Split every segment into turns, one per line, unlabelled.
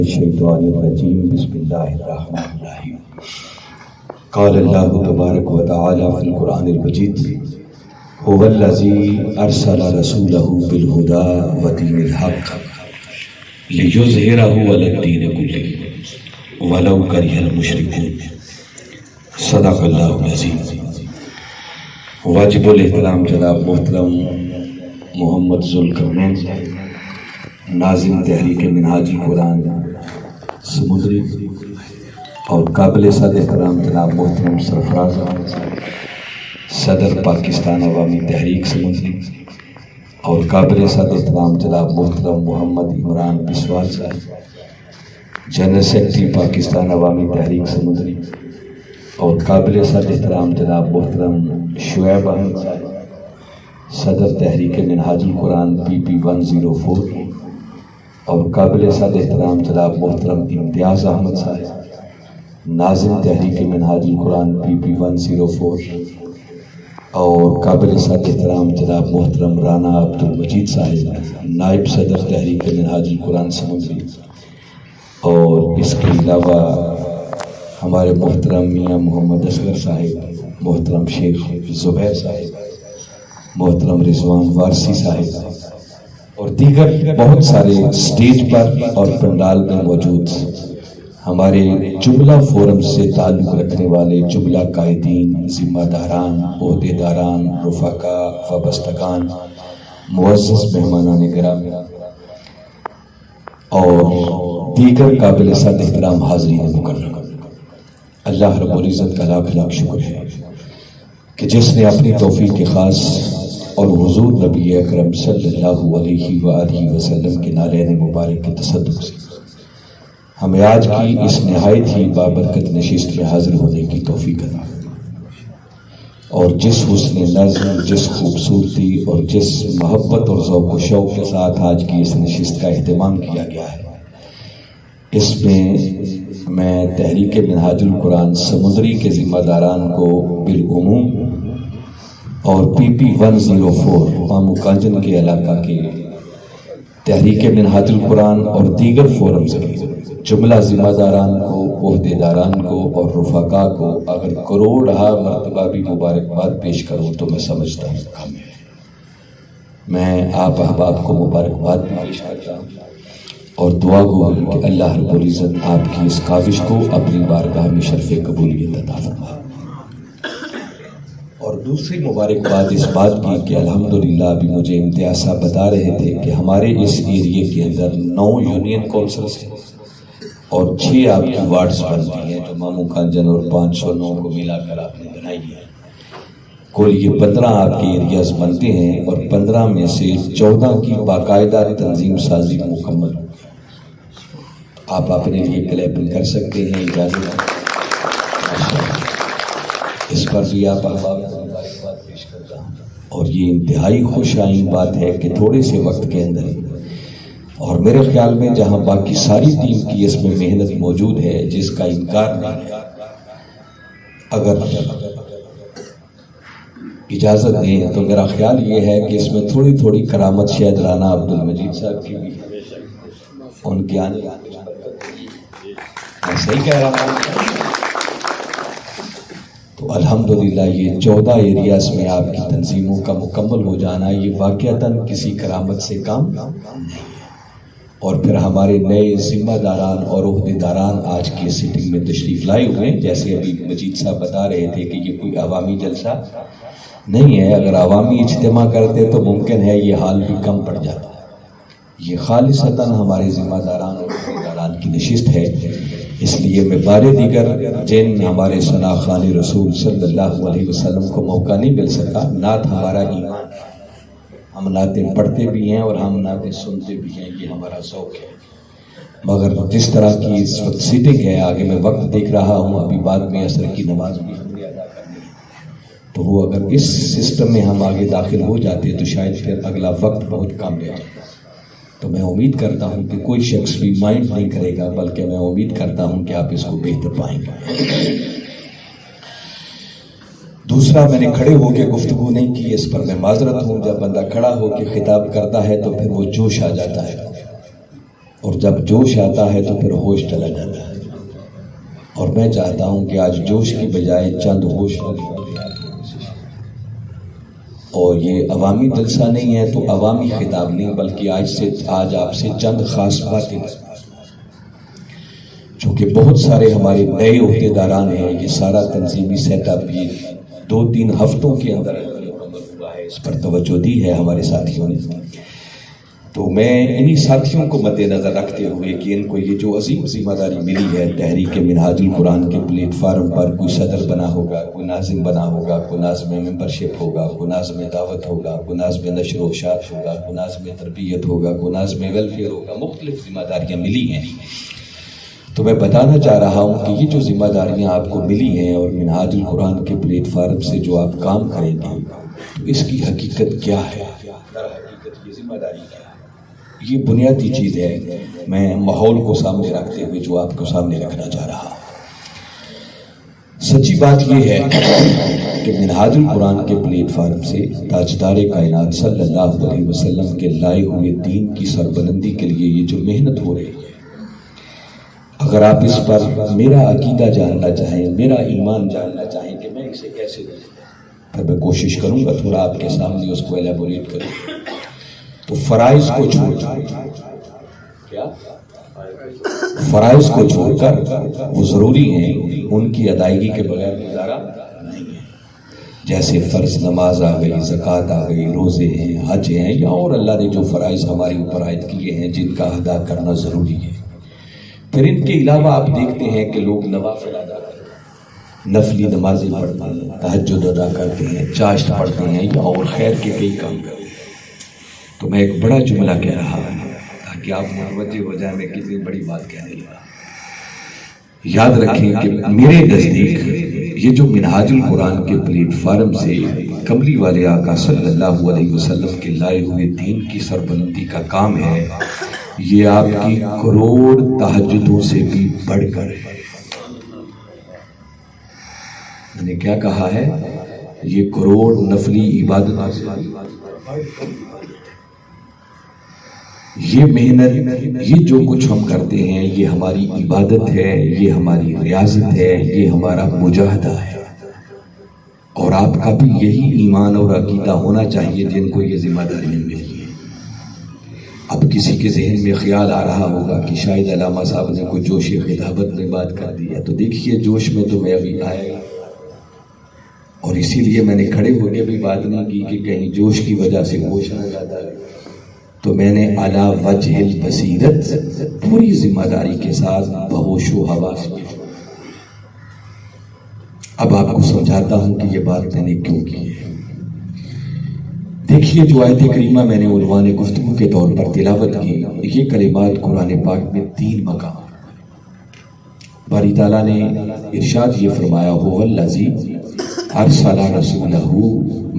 الشیطان الرجیم بسم اللہ الرحمن الرحیم قال اللہ تبارک و تعالی فی القرآن المجید هو الذی ارسل رسولہ بالہدی ودین الحق لیظہرہ علی الدین کلہ ولو کرہ المشرکون صدق اللہ العظیم۔ واجب الاحترام جناب محترم محمد ذوالقرنین ناظم تحریک منہاج القرآن سمندری اور قابل صد احترام جناب محترم سرفراز صدر پاکستان عوامی تحریک سمندری اور قابل صد احترام جناب محترم محمد عمران بسوال صاحب جنرل سیکرٹری پاکستان عوامی تحریک سمندری اور قابل صد احترام جناب محترم شعیب احمد صاحب صدر تحریک منہاج القرآن PP104 اور قابل صد احترام جناب محترم امتیاز احمد صاحب ناظم تحریک منہاج القرآن PP104 اور قابل صد احترام جناب محترم رانا عبدالمجید صاحب نائب صدر تحریک منہاج القرآن سمندری اور اس کے علاوہ ہمارے محترم میاں محمد اصغر صاحب، محترم شیخ زبیر صاحب، محترم رضوان وارسی صاحب اور دیگر بہت سارے سٹیج پر اور پنڈال میں موجود ہمارے جملہ فورم سے تعلق رکھنے والے جملہ قائدین، ذمہ داران، عہدیداران، رفقاء، وابستگان، معزز مہمانان گرامی اور دیگر قابل صد احترام حاضرین مکرم، اللہ رب العزت کا لاکھ لاکھ شکر ہے کہ جس نے اپنی توفیق خاص اور حضور نبی اکرم صلی اللہ علیہ وآلہ وسلم کے نالین مبارک کے تصدق سے ہمیں آج کی اس نہایت ہی بابرکت نشست میں حاضر ہونے کی توفیق عطا اور جس حسن نظم، جس خوبصورتی اور جس محبت اور ذوق و شوق کے ساتھ آج کی اس نشست کا اہتمام کیا گیا ہے، اس میں میں تحریک منہاج القرآن سمندری کے ذمہ داران کو بالعموم اور PP104 مامو کانجن کے علاقہ کے تحریک منہاج القرآن اور دیگر فورمز کے جملہ ذمہ داران کو، عہدیداران کو اور رفقاء کو اگر کروڑہا مرتبہ بھی مبارکباد پیش کروں تو میں سمجھتا ہوں کم ہے۔ میں آپ احباب کو مبارکباد پیش کرتا ہوں اور دعا گو کہ اللہ رب العزت آپ کی اس کاوش کو اپنی بارگاہ میں شرف قبولیت عطا فرمائے۔ اور دوسری مبارکباد اس بات کی کہ الحمدللہ ابھی مجھے امتیاز صاحب بتا رہے تھے کہ ہمارے اس ایریے کے اندر 9 یونین کونسلز ہیں اور 6 آپ کی وارڈز بنتی ہیں جو مامو کانجن اور 509 کو ملا کر آپ نے بنائی ہے۔ کل یہ 15 آپ کے ایریاز بنتے ہیں اور 15 میں سے 14 کی باقاعدہ تنظیم سازی مکمل ہو۔ آپ اپنے لیے کلیپنگ کر سکتے ہیں، اجازت ہے اس پر بھی آپ احباب کو مبارکباد پیش کرتا ہوں۔ اور یہ انتہائی خوش آئین بات ہے کہ تھوڑے سے وقت کے اندر اور میرے خیال میں جہاں باقی ساری ٹیم کی اس میں محنت موجود ہے جس کا انکار نہیں، اگر اجازت دیں تو میرا خیال یہ ہے کہ اس میں تھوڑی تھوڑی کرامت شاید رانا عبدالمجید صاحب کی بھی ہے، ان کے آنے میں صحیح کہہ رہا ہوں۔ تو الحمدللہ یہ 14 ایریاز میں آپ کی تنظیموں کا مکمل ہو جانا یہ واقعتاً کسی کرامت سے کام نہیں۔ اور پھر ہمارے نئے ذمہ داران اور عہدیداران آج کی سیٹنگ میں تشریف لائے ہوئے ہیں، جیسے ابھی مجید صاحب بتا رہے تھے کہ یہ کوئی عوامی جلسہ نہیں ہے، اگر عوامی اجتماع کرتے تو ممکن ہے یہ حال بھی کم پڑ جاتا ہے۔ یہ خالصتاً ہمارے ذمہ داران اور عہدیداران کی نشست ہے، اس لیے میں بارے دیگر جن ہمارے ثنا خوان رسول صلی اللہ علیہ وسلم کو موقع نہیں مل سکا، نعت ہمارا ایمان ہے، ہم نعتیں پڑھتے بھی ہیں اور ہم نعتیں سنتے بھی ہیں، یہ ہمارا ذوق ہے۔ مگر جس طرح کی اس وقت سیٹنگ ہے، آگے میں وقت دیکھ رہا ہوں، ابھی بعد میں عصر کی نماز بھی ہم نے ادا کرنی ہے، تو وہ اگر اس سسٹم میں ہم آگے داخل ہو جاتے تو شاید پھر اگلا وقت بہت کم رہ جائے۔ تو میں امید کرتا ہوں کہ کوئی شخص بھی مائنڈ نہیں کرے گا، بلکہ میں امید کرتا ہوں کہ آپ اس کو بہتر پائیں گے۔ دوسرا، میں نے کھڑے ہو کے گفتگو نہیں کی، اس پر میں معذرت ہوں۔ جب بندہ کھڑا ہو کے خطاب کرتا ہے تو پھر وہ جوش آ جاتا ہے، اور جب جوش آتا ہے تو پھر ہوش چلا جاتا ہے. اور میں چاہتا ہوں کہ آج جوش کی بجائے چند ہوش اور یہ عوامی جلسہ نہیں ہے تو عوامی خطاب نہیں، بلکہ آج آپ سے چند خاص باتیں، چونکہ بہت سارے ہمارے نئے عہدیداران ہیں. یہ سارا تنظیمی سیٹ اپ یہ 2-3 ہفتوں کے اندر مکمل ہوا ہے، اس پر توجہ دی ہے ہمارے ساتھیوں نے. تو میں انہی ساتھیوں کو مد نظر رکھتے ہوئے کہ ان کو یہ جو عظیم ذمہ داری ملی ہے، تحریک منہاج القرآن کے پلیٹ فارم پر کوئی صدر بنا ہوگا، کوئی ناظم بنا ہوگا، کوئی ناظم ممبرشپ ہوگا، کوئی ناظم دعوت ہوگا، کوئی ناظم نشر و اشاعت ہوگا، کوئی ناظم تربیت ہوگا، کوئی ناظم ویلفیئر ہوگا، مختلف ذمہ داریاں ملی ہیں. تو میں بتانا چاہ رہا ہوں کہ یہ جو ذمہ داریاں آپ کو ملی ہیں اور منہاج القرآن کے پلیٹ فارم سے جو آپ کام کریں گے تو اس کی حقیقت کیا ہے، در حقیقت یہ ذمہ داری کیا ہے. یہ بنیادی چیز ہے. میں ماحول کو سامنے رکھتے ہوئے جو آپ کو سامنے رکھنا چاہ رہا ہوں. سچی بات یہ ہے کہ منہاج القرآن کے پلیٹ فارم سے تاجدار کائنات صلی اللہ علیہ وسلم کے لائے ہوئے دین کی سربلندی کے لیے یہ جو محنت ہو رہی ہے، اگر آپ اس پر میرا عقیدہ جاننا چاہیں، میرا ایمان جاننا چاہیں کہ میں اسے کیسے دوں، پھر میں کوشش کروں گا تھوڑا آپ کے سامنے اس کو ایلیبوریٹ کروں. تو فرائض کو چھوڑ کیا فرائض کو چھوڑ کر وہ ضروری ہیں، ان کی ادائیگی کے بغیر گزارا نہیں ہے. جیسے فرض نماز آ گئی، زکوٰۃ آ گئی، روزے ہیں، حج ہیں، یا اور اللہ نے جو فرائض ہمارے اوپر عائد کیے ہیں جن کا ادا کرنا ضروری ہے. پھر ان کے علاوہ آپ دیکھتے ہیں کہ لوگ نوافل ادا کرتے ہیں، نفلی نمازیں پڑھتے ہیں، تہجد ادا کرتے ہیں، چاشت پڑھتے ہیں، یا اور خیر کے کئی کام کرتے ہیں. تو میں ایک بڑا جملہ کہہ رہا ہوں تاکہ آپ متوجہ ہو جائیں میں کتنی بڑی بات کہنے لگا. یاد رکھیں کہ میرے نزدیک یہ جو منہاج القرآن کے پلیٹ فارم سے کملی والے آقا صلی اللہ علیہ وسلم کے لائے ہوئے دین کی سربلندی کا کام ہے، یہ آپ کی کروڑ تہجدوں سے بھی بڑھ کر ہے. میں نے کیا کہا ہے؟ یہ کروڑ نفلی عبادت سے یہ محنت، یہ جو کچھ ہم کرتے ہیں، یہ ہماری عبادت ہے، یہ ہماری ریاضت ہے، یہ ہمارا مجاہدہ ہے. اور آپ کا بھی یہی ایمان اور عقیدہ ہونا چاہیے جن کو یہ ذمہ داریاں ملی ہیں. اب کسی کے ذہن میں خیال آ رہا ہوگا کہ شاید علامہ صاحب نے کوئی جوش خطابت میں بات کر دی ہے. تو دیکھیے جوش میں تو میں ابھی آیا اور اسی لیے میں نے کھڑے ہو کے بھی بات نہیں کی کہ کہیں جوش کی وجہ سے ہوش نہ جاتا ہے. تو میں نے علی وجہ البصیرت پوری ذمہ داری کے ساتھ بہوش و حواس. اب آپ کو سمجھاتا ہوں کہ یہ بات میں نے کیوں کی ہے. دیکھیے جو آیت کریمہ میں نے عنوان گفتگو کے طور پر تلاوت کی، یہ کلمات قرآن پاک میں 3 مقام باری تعالیٰ نے ارشاد یہ فرمایا، هو الذی ارسل رسولہ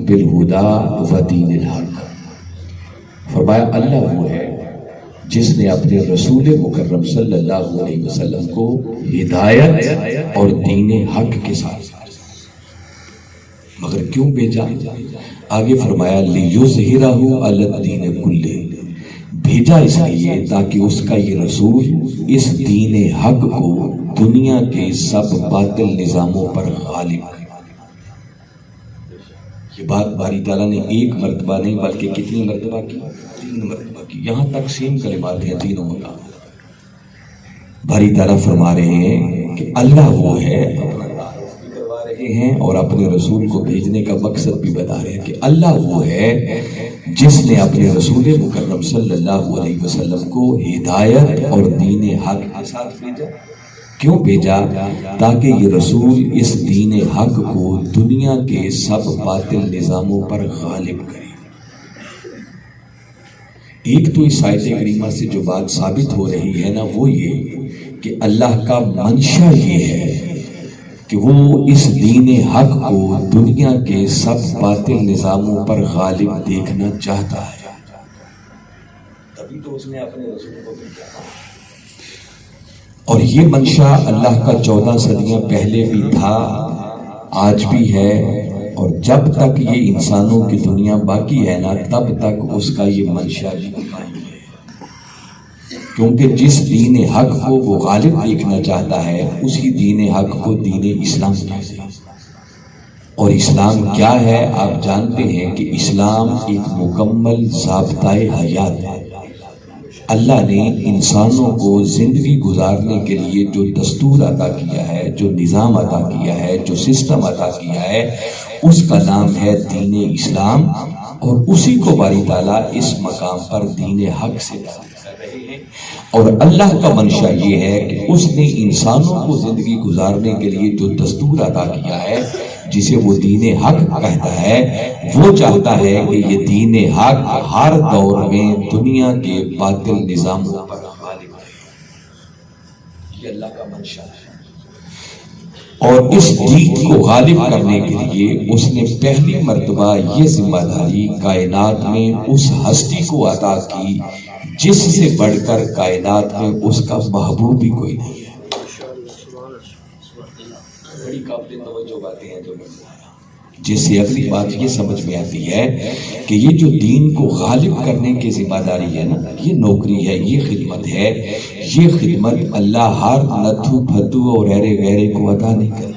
بالہدی ودین الحق. فرمایا اللہ وہ ہے جس نے اپنے رسول مکرم صلی اللہ علیہ وسلم کو ہدایت اور دین حق کے ساتھ. مگر کیوں بھیجا؟ آگے فرمایا لیظہرہ علی الدین کلہ. بھیجا اس لیے تاکہ اس کا یہ رسول اس دین حق کو دنیا کے سب باطل نظاموں پر غالب کرے. یہ بات باری تعالیٰ نے ایک مرتبہ نہیں بلکہ کتنی مرتبہ کی؟ 3 مرتبہ کی. یہاں تک سیم کلمات ہیں تینوں مقام. باری تعالیٰ فرما رہے ہیں کہ اللہ وہ ہے، اپنا تعارف بھی کروا رہے ہیں اور اپنے رسول کو بھیجنے کا مقصد بھی بتا رہے ہیں کہ اللہ وہ ہے جس نے اپنے رسول مکرم صلی اللہ علیہ وسلم کو ہدایت اور دین حق کے ساتھ بھیجا. کیوں بھیجا؟ تاکہ یہ رسول اس دین حق کو دنیا کے سب باطل نظاموں پر غالب کرے. ایک تو اس آیت کریمہ سے جو بات ثابت ہو رہی ہے نا، وہ یہ کہ اللہ کا منشا یہ ہے کہ وہ اس دین حق کو دنیا کے سب باطل نظاموں پر غالب دیکھنا چاہتا ہے. تبھی تو اس نے اپنے رسول کو بھیجا. اور یہ منشا اللہ کا 14 صدیاں پہلے بھی تھا، آج بھی ہے، اور جب تک یہ انسانوں کی دنیا باقی ہے نا تب تک اس کا یہ منشا بھی قائم ہے. کیونکہ جس دین حق کو وہ غالب دیکھنا چاہتا ہے اسی دین حق کو دین اسلام کہتے ہیں۔ اور اسلام کیا ہے؟ آپ جانتے ہیں کہ اسلام ایک مکمل ضابطۂ حیات ہے۔ اللہ نے انسانوں کو زندگی گزارنے کے لیے جو دستور عطا کیا ہے، جو نظام عطا کیا ہے، جو سسٹم عطا کیا ہے، اس کا نام ہے دین اسلام، اور اسی کو باری تعالیٰ اس مقام پر دین حق سے کر رہے ہیں۔ اور اللہ کا منشا یہ ہے کہ اس نے انسانوں کو زندگی گزارنے کے لیے جو دستور عطا کیا ہے، جسے وہ دین حق کہتا ہے، وہ چاہتا ہے کہ یہ دین حق ہر دور میں دنیا کے باطل نظاموں پر غالب رہے۔ یہ اللہ کا منشا ہے۔ اور اس دین کو غالب کرنے کے لیے اس نے پہلی مرتبہ یہ ذمہ داری کائنات میں اس ہستی کو عطا کی جس سے بڑھ کر کائنات میں اس کا محبوب بھی کوئی نہیں ہے۔ بڑی قابل توجہ باتیں ہیں جو میں نے بتایا، جس سے اگلی بات یہ سمجھ میں آتی ہے کہ یہ جو دین کو غالب کرنے کی ذمہ داری ہے نا، یہ نوکری ہے، یہ خدمت ہے، یہ خدمت اللہ ہر نتھو پھتو اور ایرے غیرے کو عطا نہیں کرتا۔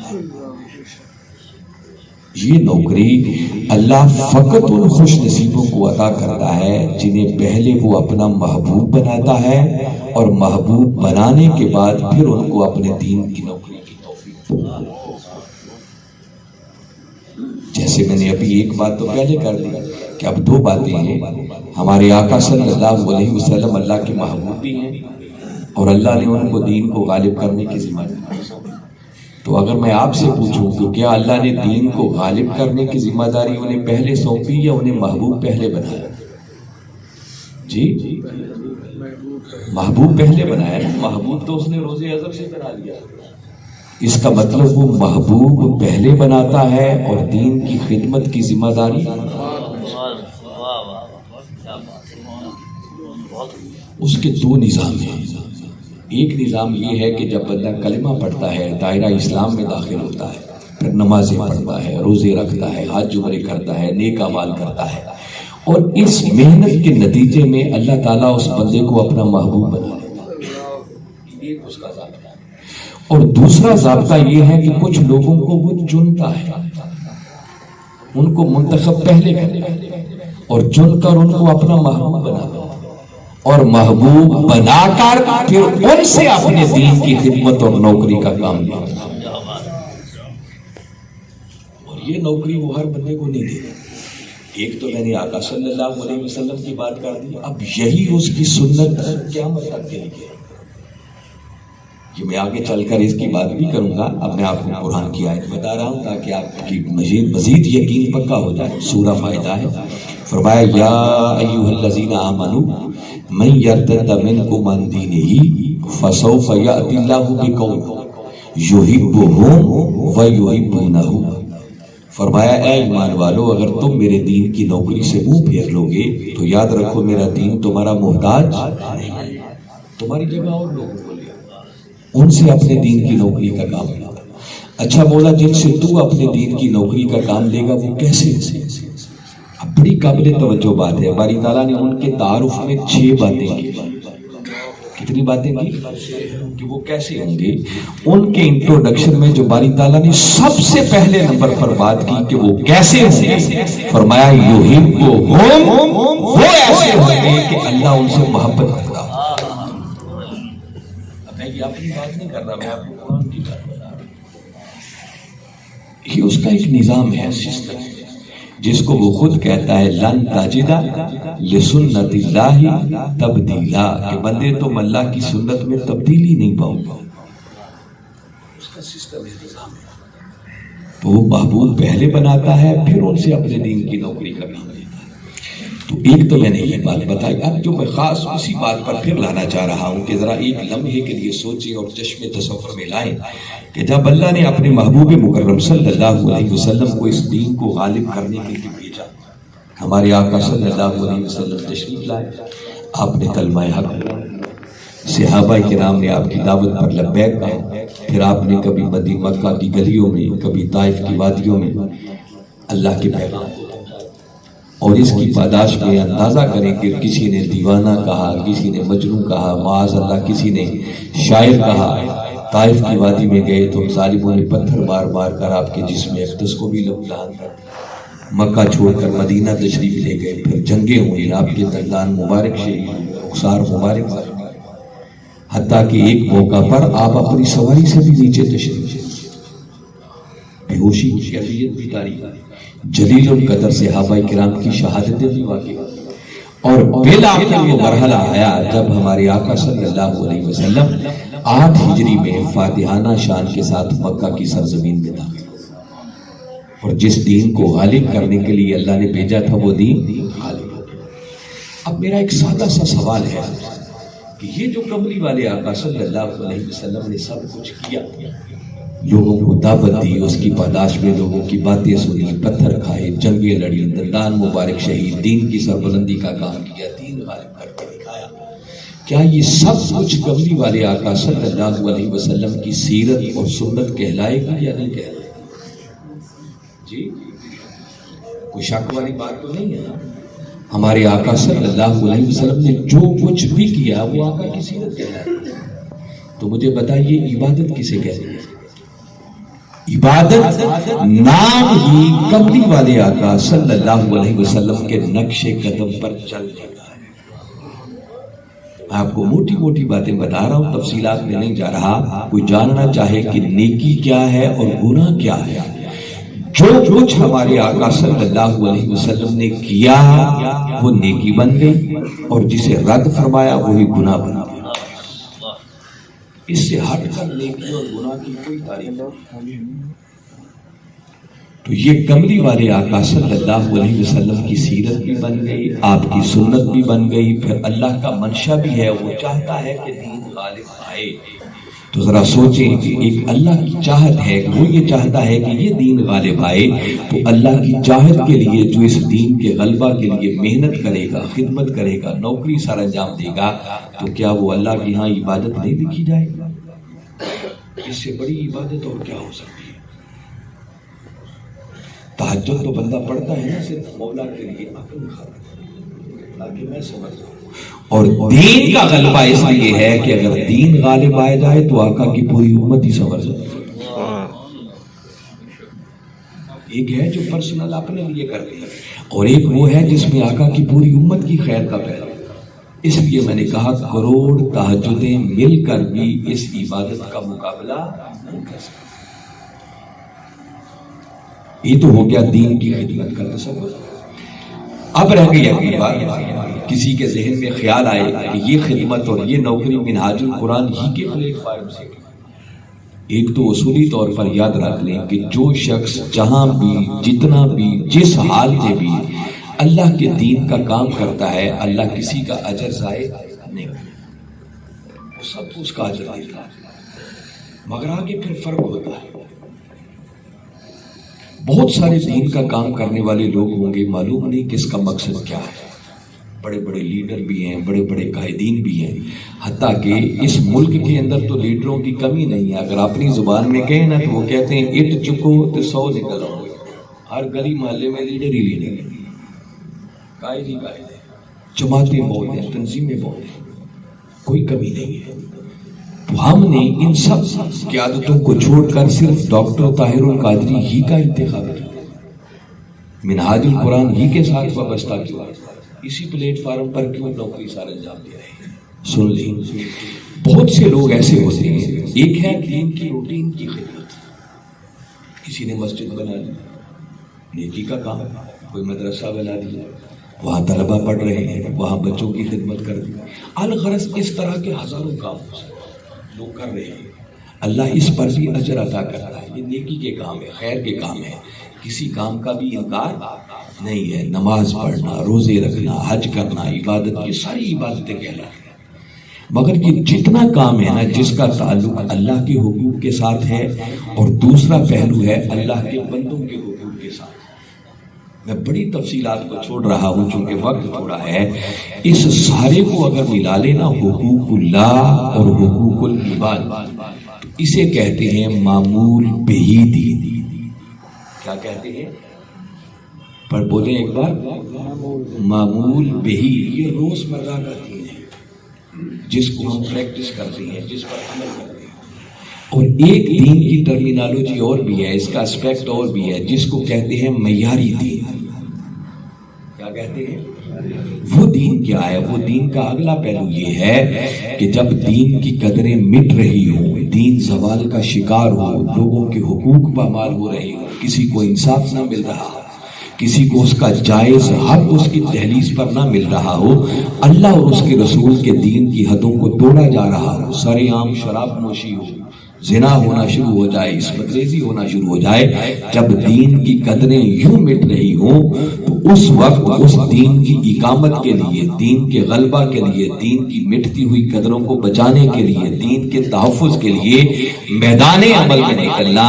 یہ نوکری اللہ فقط ان خوش نصیبوں کو عطا کرتا ہے جنہیں پہلے وہ اپنا محبوب بناتا ہے، اور محبوب بنانے کے بعد پھر ان کو اپنے دین کی نوکری کی توفیق دیتا ہے۔ جیسے میں نے ابھی ایک بات تو پہلے کر دی کہ اب دو باتیں ہیں، ہمارے آقا صلی اللہ علیہ وسلم اللہ کے محبوب بھی ہیں، اور اللہ نے ان کو دین کو غالب کرنے کی ذمہ داری۔ تو اگر میں آپ سے پوچھوں کہ کیا اللہ نے دین کو غالب کرنے کی ذمہ داری انہیں پہلے سونپی یا انہیں محبوب پہلے بنایا؟ جی محبوب پہلے بنایا نا، محبوب تو اس نے روزے اعظم سے بنا لیا۔ اس کا مطلب وہ محبوب پہلے بناتا ہے اور دین کی خدمت کی ذمہ داری اس کے دو نظام ہیں۔ ایک نظام یہ ہے کہ جب بندہ کلمہ پڑھتا ہے، دائرہ اسلام میں داخل ہوتا ہے، پھر نمازیں پڑھتا ہے، روزے رکھتا ہے، حج عمرے کرتا ہے، نیک اعمال کرتا ہے، اور اس محنت کے نتیجے میں اللہ تعالیٰ اس بندے کو اپنا محبوب بنا دیتا ہے۔ ایک اس کا ضابطہ ہے۔ اور دوسرا ضابطہ یہ ہے کہ کچھ لوگوں کو وہ چنتا ہے، ان کو منتخب پہلے کرتا ہے اور چن کر ان کو اپنا محبوب بناتا ہے، اور محبوب بنا کر پھر ان سے اپنے دین کی خدمت اور نوکری کا کام لیتا ہے۔ اور یہ نوکری وہ ہر بندے کو نہیں دیتا۔ ایک تو میں نے آقا صلی اللہ علیہ وسلم کی بات کر دی، اب یہی اس کی سنت قیامت تک کے لیے۔ یہ میں آگے چل کر اس کی بات بھی کروں گا، اب میں آپ کو قرآن کی آیت بتا رہا ہوں تاکہ آپ کی مزید یقین پکا ہو جائے۔ سورہ مائدہ ہے، فرمایا یا ایھا الذین آمنوا من یرتد منکم عن دینہ فسوف یأتی اللہ بقوم یحبہم ویحبونہ۔ فرمایا اے ایمان والو، اگر تم میرے دین کی نوکری سے منہ پھیر لو گے تو یاد رکھو میرا دین تمہارا محتاج نہیں، تمہاری جگہ اور لوگوں کو لے ان سے اپنے دین کی نوکری کا کام لے۔ اچھا مولا، جن سے تو اپنے دین کی نوکری کا کام لے گا وہ کیسے؟ اب بڑی قابل توجہ بات ہے، باری تعالیٰ نے ان کے تعارف میں 6 باتیں کی۔ کتنی باتیں کی کہ وہ کیسے ہوں گے؟ ان کے انٹروڈکشن میں جو باری تعالیٰ نے سب سے پہلے نمبر پر بات کی کہ وہ کیسے ہوں گے، فرمایا یحبہم، وہ ایسے ہوں گے کہ اللہ ان سے محبت کرتا ہوں۔ اب میں یہ اپنی بات نہیں کر رہا، میں آپ کو قرآن کی بات بتا رہا ہوں۔ یہ اس کا ایک نظام ہے، سسٹم ہے، جس کو وہ خود کہتا ہے لن تجد لسنت اللہ تبدیلا، کہ بندے تم اللہ کی سنت میں تبدیلی نہیں پاؤ گا۔ اس کا سسٹم ہے، نظام ہے۔ تو وہ محبوب پہلے بناتا ہے، پھر ان سے اپنے دین کی نوکری کا کام لیتا ہے۔ تو ایک تو میں نے یہ بات بتائی، اب جو میں خاص اسی بات پر پھر لانا چاہ رہا ہوں کہ ذرا ایک لمحے کے لیے سوچیں اور چشم تصور میں لائیں کہ جب اللہ نے اپنے محبوب مکرم صلی اللہ علیہ وسلم کو اس دین کو غالب کرنے کے لیے بھیجا، ہمارے آقا صلی اللہ علیہ وسلم تشریف لائے، آپ نے کلمہ حق پڑھا، صحابہ کرام نے آپ کی دعوت پر لبیک کہا، پھر آپ نے کبھی مدینہ مکہ کی گلیوں میں، کبھی طائف کی وادیوں میں اللہ کے پیغام کو پہنچایا۔ اور اس کی پاداش میں اندازہ کریں کہ کسی نے دیوانہ کہا، کسی نے مجنون کہا، معاذ اللہ کسی نے شاعر کہا۔ طائف کی وادی میں گئے تو ظالموں نے پتھر مار مار کر آپ کے جسم اقدس کو بھی لہان کر دیا۔ مکہ چھوڑ کر مدینہ تشریف لے گئے، پھر جنگیں ہوئیں، آپ کے دندان مبارک شہید ہوئے، رخسار مبارک زخمی، حتیٰ کہ ایک موقع پر آپ اپنی سواری سے بھی نیچے تشریف لے، بے ہوشی کی کیفیت بھی طاری، جلیل القدر صحابہ کرام کی شہادتیں بھی واقع، اور بالآخر وہ مرحلہ آیا جب ہمارے آقا صلی اللہ علیہ وسلم 8 ہجری میں فاتحانہ شان کے ساتھ مکہ کی سرزمین میں داخل، اور جس دین کو غالب کرنے کے لیے اللہ نے بھیجا تھا وہ دین غالب ہو گیا۔ اب میرا ایک سادہ سا سوال ہے کہ یہ جو کملی والے آقا صلی اللہ علیہ وسلم نے سب کچھ کیا، لوگوں کو دعوت دی، اس کی پاداش میں لوگوں کی باتیں سنی، پتھر کھائے، جنگیں لڑی، دندان مبارک شہید، دین کی سربلندی کا کام کیا، دین غالب کر کے دکھایا، کیا یہ سب کچھ کملی والے آقا صلی اللہ علیہ وسلم کی سیرت اور سنت کہلائے گی یا نہیں کہلائے گی؟ جی کوئی شک والی بات تو نہیں ہے نا؟ ہمارے آقا صلی اللہ علیہ وسلم نے جو کچھ بھی کیا وہ آقا کی سیرت کہلائے گی۔ تو مجھے بتائیے عبادت کسے کہتے ہیں؟ عبادت نام ہی کملی والے آقا صلی اللہ علیہ وسلم کے نقش قدم پر چلنے کا ہے۔ میں آپ کو موٹی موٹی باتیں بتا رہا ہوں، تفصیلات میں نہیں جا رہا۔ کوئی جاننا چاہے کہ نیکی کیا ہے اور گناہ کیا ہے، جو کچھ ہمارے آقا صلی اللہ علیہ وسلم نے کیا وہ نیکی بن گئی، اور جسے رد فرمایا وہی گناہ بن گیا۔ اس سے ہٹ کر نیکی اور گناہ کی کوئی تعریف نہیں۔ تو یہ کملی والے آقا صلی اللہ علیہ وسلم کی سیرت بھی بن گئی، آپ کی سنت بھی بن گئی، پھر اللہ کا منشا بھی ہے، وہ چاہتا ہے کہ دین غالب آئے۔ تو ذرا سوچیں کہ ایک اللہ کی چاہت ہے، وہ یہ چاہتا ہے کہ یہ دین غالب آئے، تو اللہ کی چاہت کے لیے جو اس دین کے غلبہ کے لیے محنت کرے گا، خدمت کرے گا، نوکری سر انجام دے گا، تو کیا وہ اللہ کی ہاں عبادت نہیں لکھی جائے گا؟ اس سے بڑی عبادت اور کیا ہو سکتی ہے؟ تہجد تو بندہ پڑھتا ہے نا صرف مولا کے لیے، اپنی خاطر، تاکہ میں سمجھ جاؤں۔ اور دین کا غلبہ اس لیے ہے کہ اگر دین غالب آ جائے تو آقا کی پوری امت ہی سمجھ جائے۔ ایک ہے جو پرسنل اپنے لیے کرتے ہیں، اور ایک وہ ہے جس میں آقا کی پوری امت کی خیر کا پہلو۔ اس لیے میں نے کہا کروڑ تہجدیں مل کر بھی اس عبادت کا مقابلہ نہیں کر سکتے۔ یہ تو ہو گیا دین کی خدمت کا تصور۔ اب رہ گئی اگلی بات، کسی کے ذہن میں خیال آئے کہ یہ خدمت اور یہ نوکری منہاج القرآن ہی کے پلیٹ فارم سے، ایک تو اصولی طور پر یاد رکھ لیں کہ جو شخص جہاں بھی، جتنا بھی، جس حال میں بھی اللہ کے دین کا کام کرتا ہے، اللہ کسی کا اجر ضائع نہیں کرتا، سب اس کا اجر دیتا ہے، مگر آگے پھر فرق ہوتا ہے۔ بہت سارے دین کا کام کرنے والے لوگ ہوں گے، معلوم نہیں کہ اس کا مقصد کیا ہے، بڑے بڑے لیڈر بھی ہیں، بڑے بڑے قائدین بھی ہیں، حتیٰ کہ اس ملک کے اندر تو لیڈروں کی کمی نہیں ہے۔ اگر اپنی زبان میں کہیں نا تو وہ کہتے ہیں اٹ چکو تو 100 نکل آؤ گے۔ ہر گلی محلے میں لیڈر ہی لیڈر ہے، قائد ہی قائد ہے، جماعتیں بہت ہیں، تنظیمیں بہت ہیں، کوئی کمی نہیں ہے۔ تو ہم نے ان سب قیادتوں کو چھوڑ کر صرف ڈاکٹر طاہر القادری ہی کا انتخاب کیا، منہاج القرآن ہی کے ساتھ وابستہ کیوں، اسی پلیٹ فارم پر کیوں نوکری سر انجام دے رہے ہیں؟ سن لیں، بہت سے لوگ ایسے ہوتے ہیں، ایک ہے دین کی روٹین کی خدمت، کسی نے مسجد بنا لی، نیکی کا کام، کوئی مدرسہ بنا دیا، وہاں طلبہ پڑھ رہے ہیں، وہاں بچوں کی خدمت کر دی، الغرض اس طرح کے ہزاروں کام لوگ کر رہے ہیں، اللہ اس پر بھی اجر عطا کرتا ہے۔ یہ نیکی کے کام ہے، خیر کے کام ہے، کسی کام کا بھی انکار نہیں ہے۔ نماز پڑھنا، روزے رکھنا، حج کرنا، عبادت، یہ ساری عبادتیں کہلاتی ہیں، مگر یہ جتنا کام ہے نا جس کا تعلق اللہ کے حقوق کے ساتھ ہے اور دوسرا پہلو ہے اللہ کے بندوں کے حقوق کے ساتھ، میں بڑی تفصیلات کو چھوڑ رہا ہوں چونکہ وقت تھوڑا ہے، اس سارے کو اگر ملا لینا حقوق اللہ اور حقوق العباد، اسے کہتے ہیں معمول بہی دین۔ کیا کہتے ہیں؟ پر بولیں ایک بار، معمول بہی، یہ روز مرہ کا دین ہے جس کو ہم پریکٹس کرتے ہیں، جس پر عمل کرتے ہیں. اور ایک دین کی ٹرمینالوجی اور بھی ہے، اس کا اسپیکٹ اور بھی ہے، جس کو کہتے ہیں معیاری دین. کیا کہتے ہیں؟ وہ دین کیا ہے؟ وہ دین کا اگلا پہلو یہ ہے کہ جب دین کی قدریں مٹ رہی ہوں، دین زوال کا شکار ہو، لوگوں کے حقوق پامال ہو رہے ہوں، کسی کو انصاف نہ مل رہا ہو، کسی کو اس کا جائز حق اس کی دہلیز پر نہ مل رہا ہو، اللہ اور اس کے رسول کے دین کی حدوں کو توڑا جا رہا ہو، سارے عام شراب نوشی ہو، زنا ہونا شروع ہو جائے، عصمت ریزی ہونا شروع ہو جائے، جب دین کی قدریں یوں مٹ رہی ہوں تو اس وقت اس دین کی اقامت کے لیے، دین کے غلبہ کے لیے، دین کی مٹتی ہوئی قدروں کو بچانے کے لیے، دین کے تحفظ کے لیے میدان عمل میں نکلنا،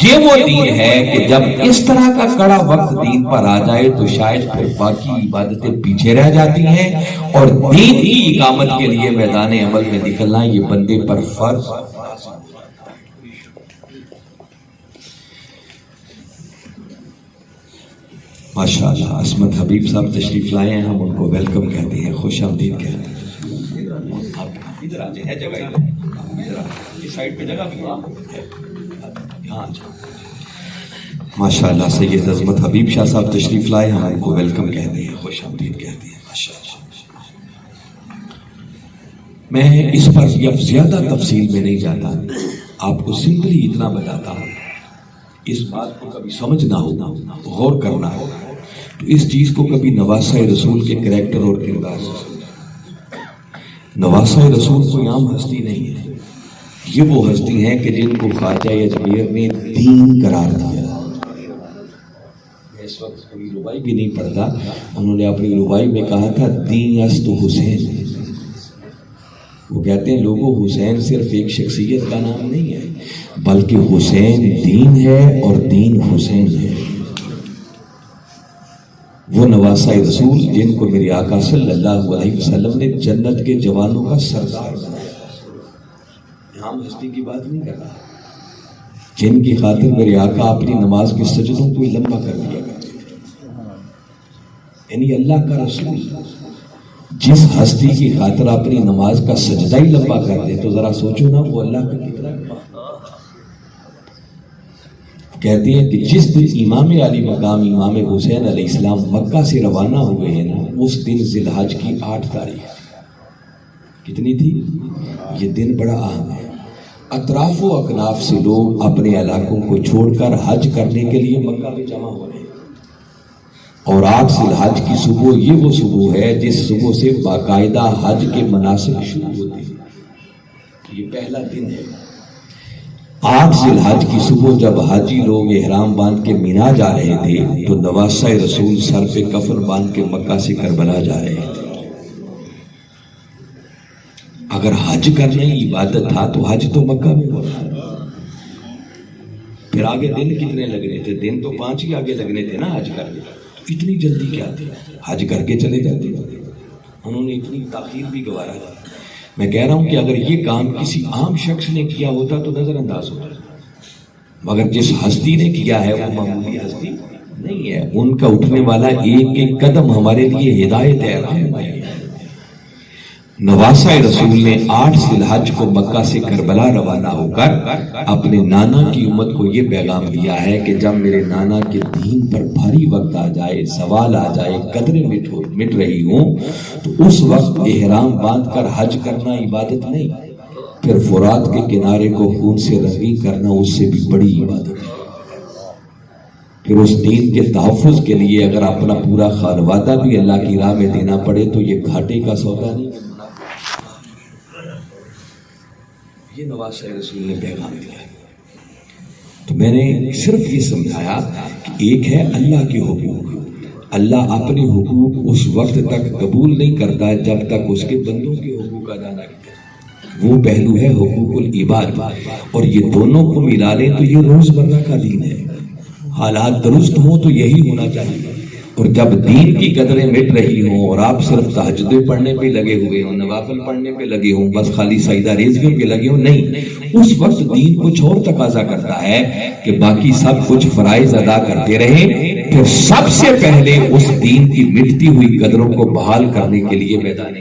یہ وہ دین ہے کہ جب اس طرح کا کڑا وقت دین پر آ جائے تو شاید پھر باقی عبادتیں پیچھے رہ جاتی ہیں، اور دین کی اقامت کے لیے میدان عمل میں نکلنا یہ بندے پر فرض. ماشاءاللہ عصمت حبیب صاحب تشریف لائے ہیں، ہم ان کو ویلکم کہتے ہیں، خوش آمدید کہتے ہیں. ادھر آ جائیں، ہے جگہ ادھر، اس سائڈ پہ جگہ بھی ہے. ماشاءاللہ سید عظمت حبیب شاہ صاحب تشریف لائے، ہم ان کو ویلکم کہتے ہیں، خوش آمدید کہتے ہیں. ماشاءاللہ میں اس پر اب زیادہ تفصیل میں نہیں جاتا، آپ کو سمپلی اتنا بتاتا ہوں. اس بات کو کبھی سمجھنا ہوگا، غور کرنا ہوگا، تو اس چیز کو کبھی نواسہ رسول کے کریکٹر اور کردار سے. نواسہ رسول کوئی عام ہستی نہیں ہے، یہ وہ ہستی ہیں کہ جن کو خواجہ اجمیر نے دین قرار دیا. اس وقت کوئی ربائی بھی نہیں پڑھتا، انہوں نے اپنی ربائی میں کہا تھا دین است حسین. وہ کہتے ہیں لوگوں، حسین صرف ایک شخصیت کا نام نہیں ہے، بلکہ حسین دین ہے اور دین حسین ہے. وہ نواسہ رسول جن کو میرے آقا صلی اللہ علیہ وسلم نے جنت کے جوانوں کا سردار بنایا. عام ہستی کی بات نہیں کر رہا، جن کی خاطر میرے آقا اپنی نماز کے سجدوں کو لمبا کر دیا کرتے تھے. یعنی اللہ کا رسول جس ہستی کی خاطر اپنی نماز کا سجدہ ہی لمبا کر دے تو ذرا سوچو نا وہ اللہ کا کتنا. کہتے ہیں کہ جس دن امام علی مقام امام حسین علیہ السلام مکہ سے روانہ ہوئے ہیں نا، اس دن ذی الحج کی 8 تاریخ کتنی تھی؟ یہ دن بڑا اہم ہے. اطراف و اکناف سے لوگ اپنے علاقوں کو چھوڑ کر حج کرنے کے لیے مکہ میں جمع ہو رہے ہیں، اور 8 ذی الحج کی صبح یہ وہ صبح ہے جس صبح سے باقاعدہ حج کے مناسک شروع ہوتے ہیں. یہ پہلا دن ہے. 8 ذی الحج کی صبح جب حاجی لوگ احرام باندھ کے مینا جا رہے تھے تو نواسہ رسول سر پہ کفن باندھ کے مکہ سے کربلا جا رہے تھے. اگر حج کرنا ہی عبادت تھا تو حج تو مکہ میں ہو رہا. پھر آگے دن کتنے لگنے تھے؟ دن تو 5 ہی آگے لگنے تھے نا حج کرنے. اتنی جلدی کیا تھی؟ حج کر کے چلے جاتے. انہوں نے اتنی تاخیر بھی گوارا تھا. میں کہہ رہا ہوں کہ اگر یہ کام کسی عام شخص نے کیا ہوتا تو نظر انداز ہوتا، مگر جس ہستی نے کیا ہے وہ معمولی ہستی نہیں ہے. ان کا اٹھنے والا ایک ایک قدم ہمارے لیے ہدایت ہے. نواسہ رسول نے 8 ذی الحج کو مکہ سے کربلا روانہ ہو کر اپنے نانا کی امت کو یہ پیغام دیا ہے کہ جب میرے نانا کے دین پر بھاری وقت آ جائے، زوال آ جائے، قدریں مٹ رہی ہوں، تو اس وقت احرام باندھ کر حج کرنا عبادت نہیں، پھر فرات کے کنارے کو خون سے رنگین کرنا اس سے بھی بڑی عبادت ہے. پھر اس دین کے تحفظ کے لیے اگر اپنا پورا خانوادہ بھی اللہ کی راہ میں دینا پڑے تو یہ گھاٹے کا سودا نہیں. یہ نواسہ رسول نے پیغام دیا. تو میں نے صرف یہ سمجھایا کہ ایک ہے اللہ کے حقوق. اللہ اپنے حقوق اس وقت تک قبول نہیں کرتا جب تک اس کے بندوں کے حقوق ادا نہ کرے. وہ پہلو ہے حقوق العباد، اور یہ دونوں کو ملا لیں تو یہ روزمرہ کا دین ہے. حالات درست ہوں تو یہی ہونا چاہیے. اور جب دین کی قدریں مٹ رہی ہوں اور آپ صرف تہجدیں پڑھنے پہ لگے ہوئے ہوں، نوافل پڑھنے پہ لگے ہوں، بس خالی سجدہ ریزگیوں پہ لگے ہوں، نہیں، اس وقت دین کچھ اور تقاضا کرتا ہے کہ باقی سب کچھ فرائض ادا کرتے رہیں پھر سب سے پہلے اس دین کی مٹتی ہوئی قدروں کو بحال کرنے کے لیے میدان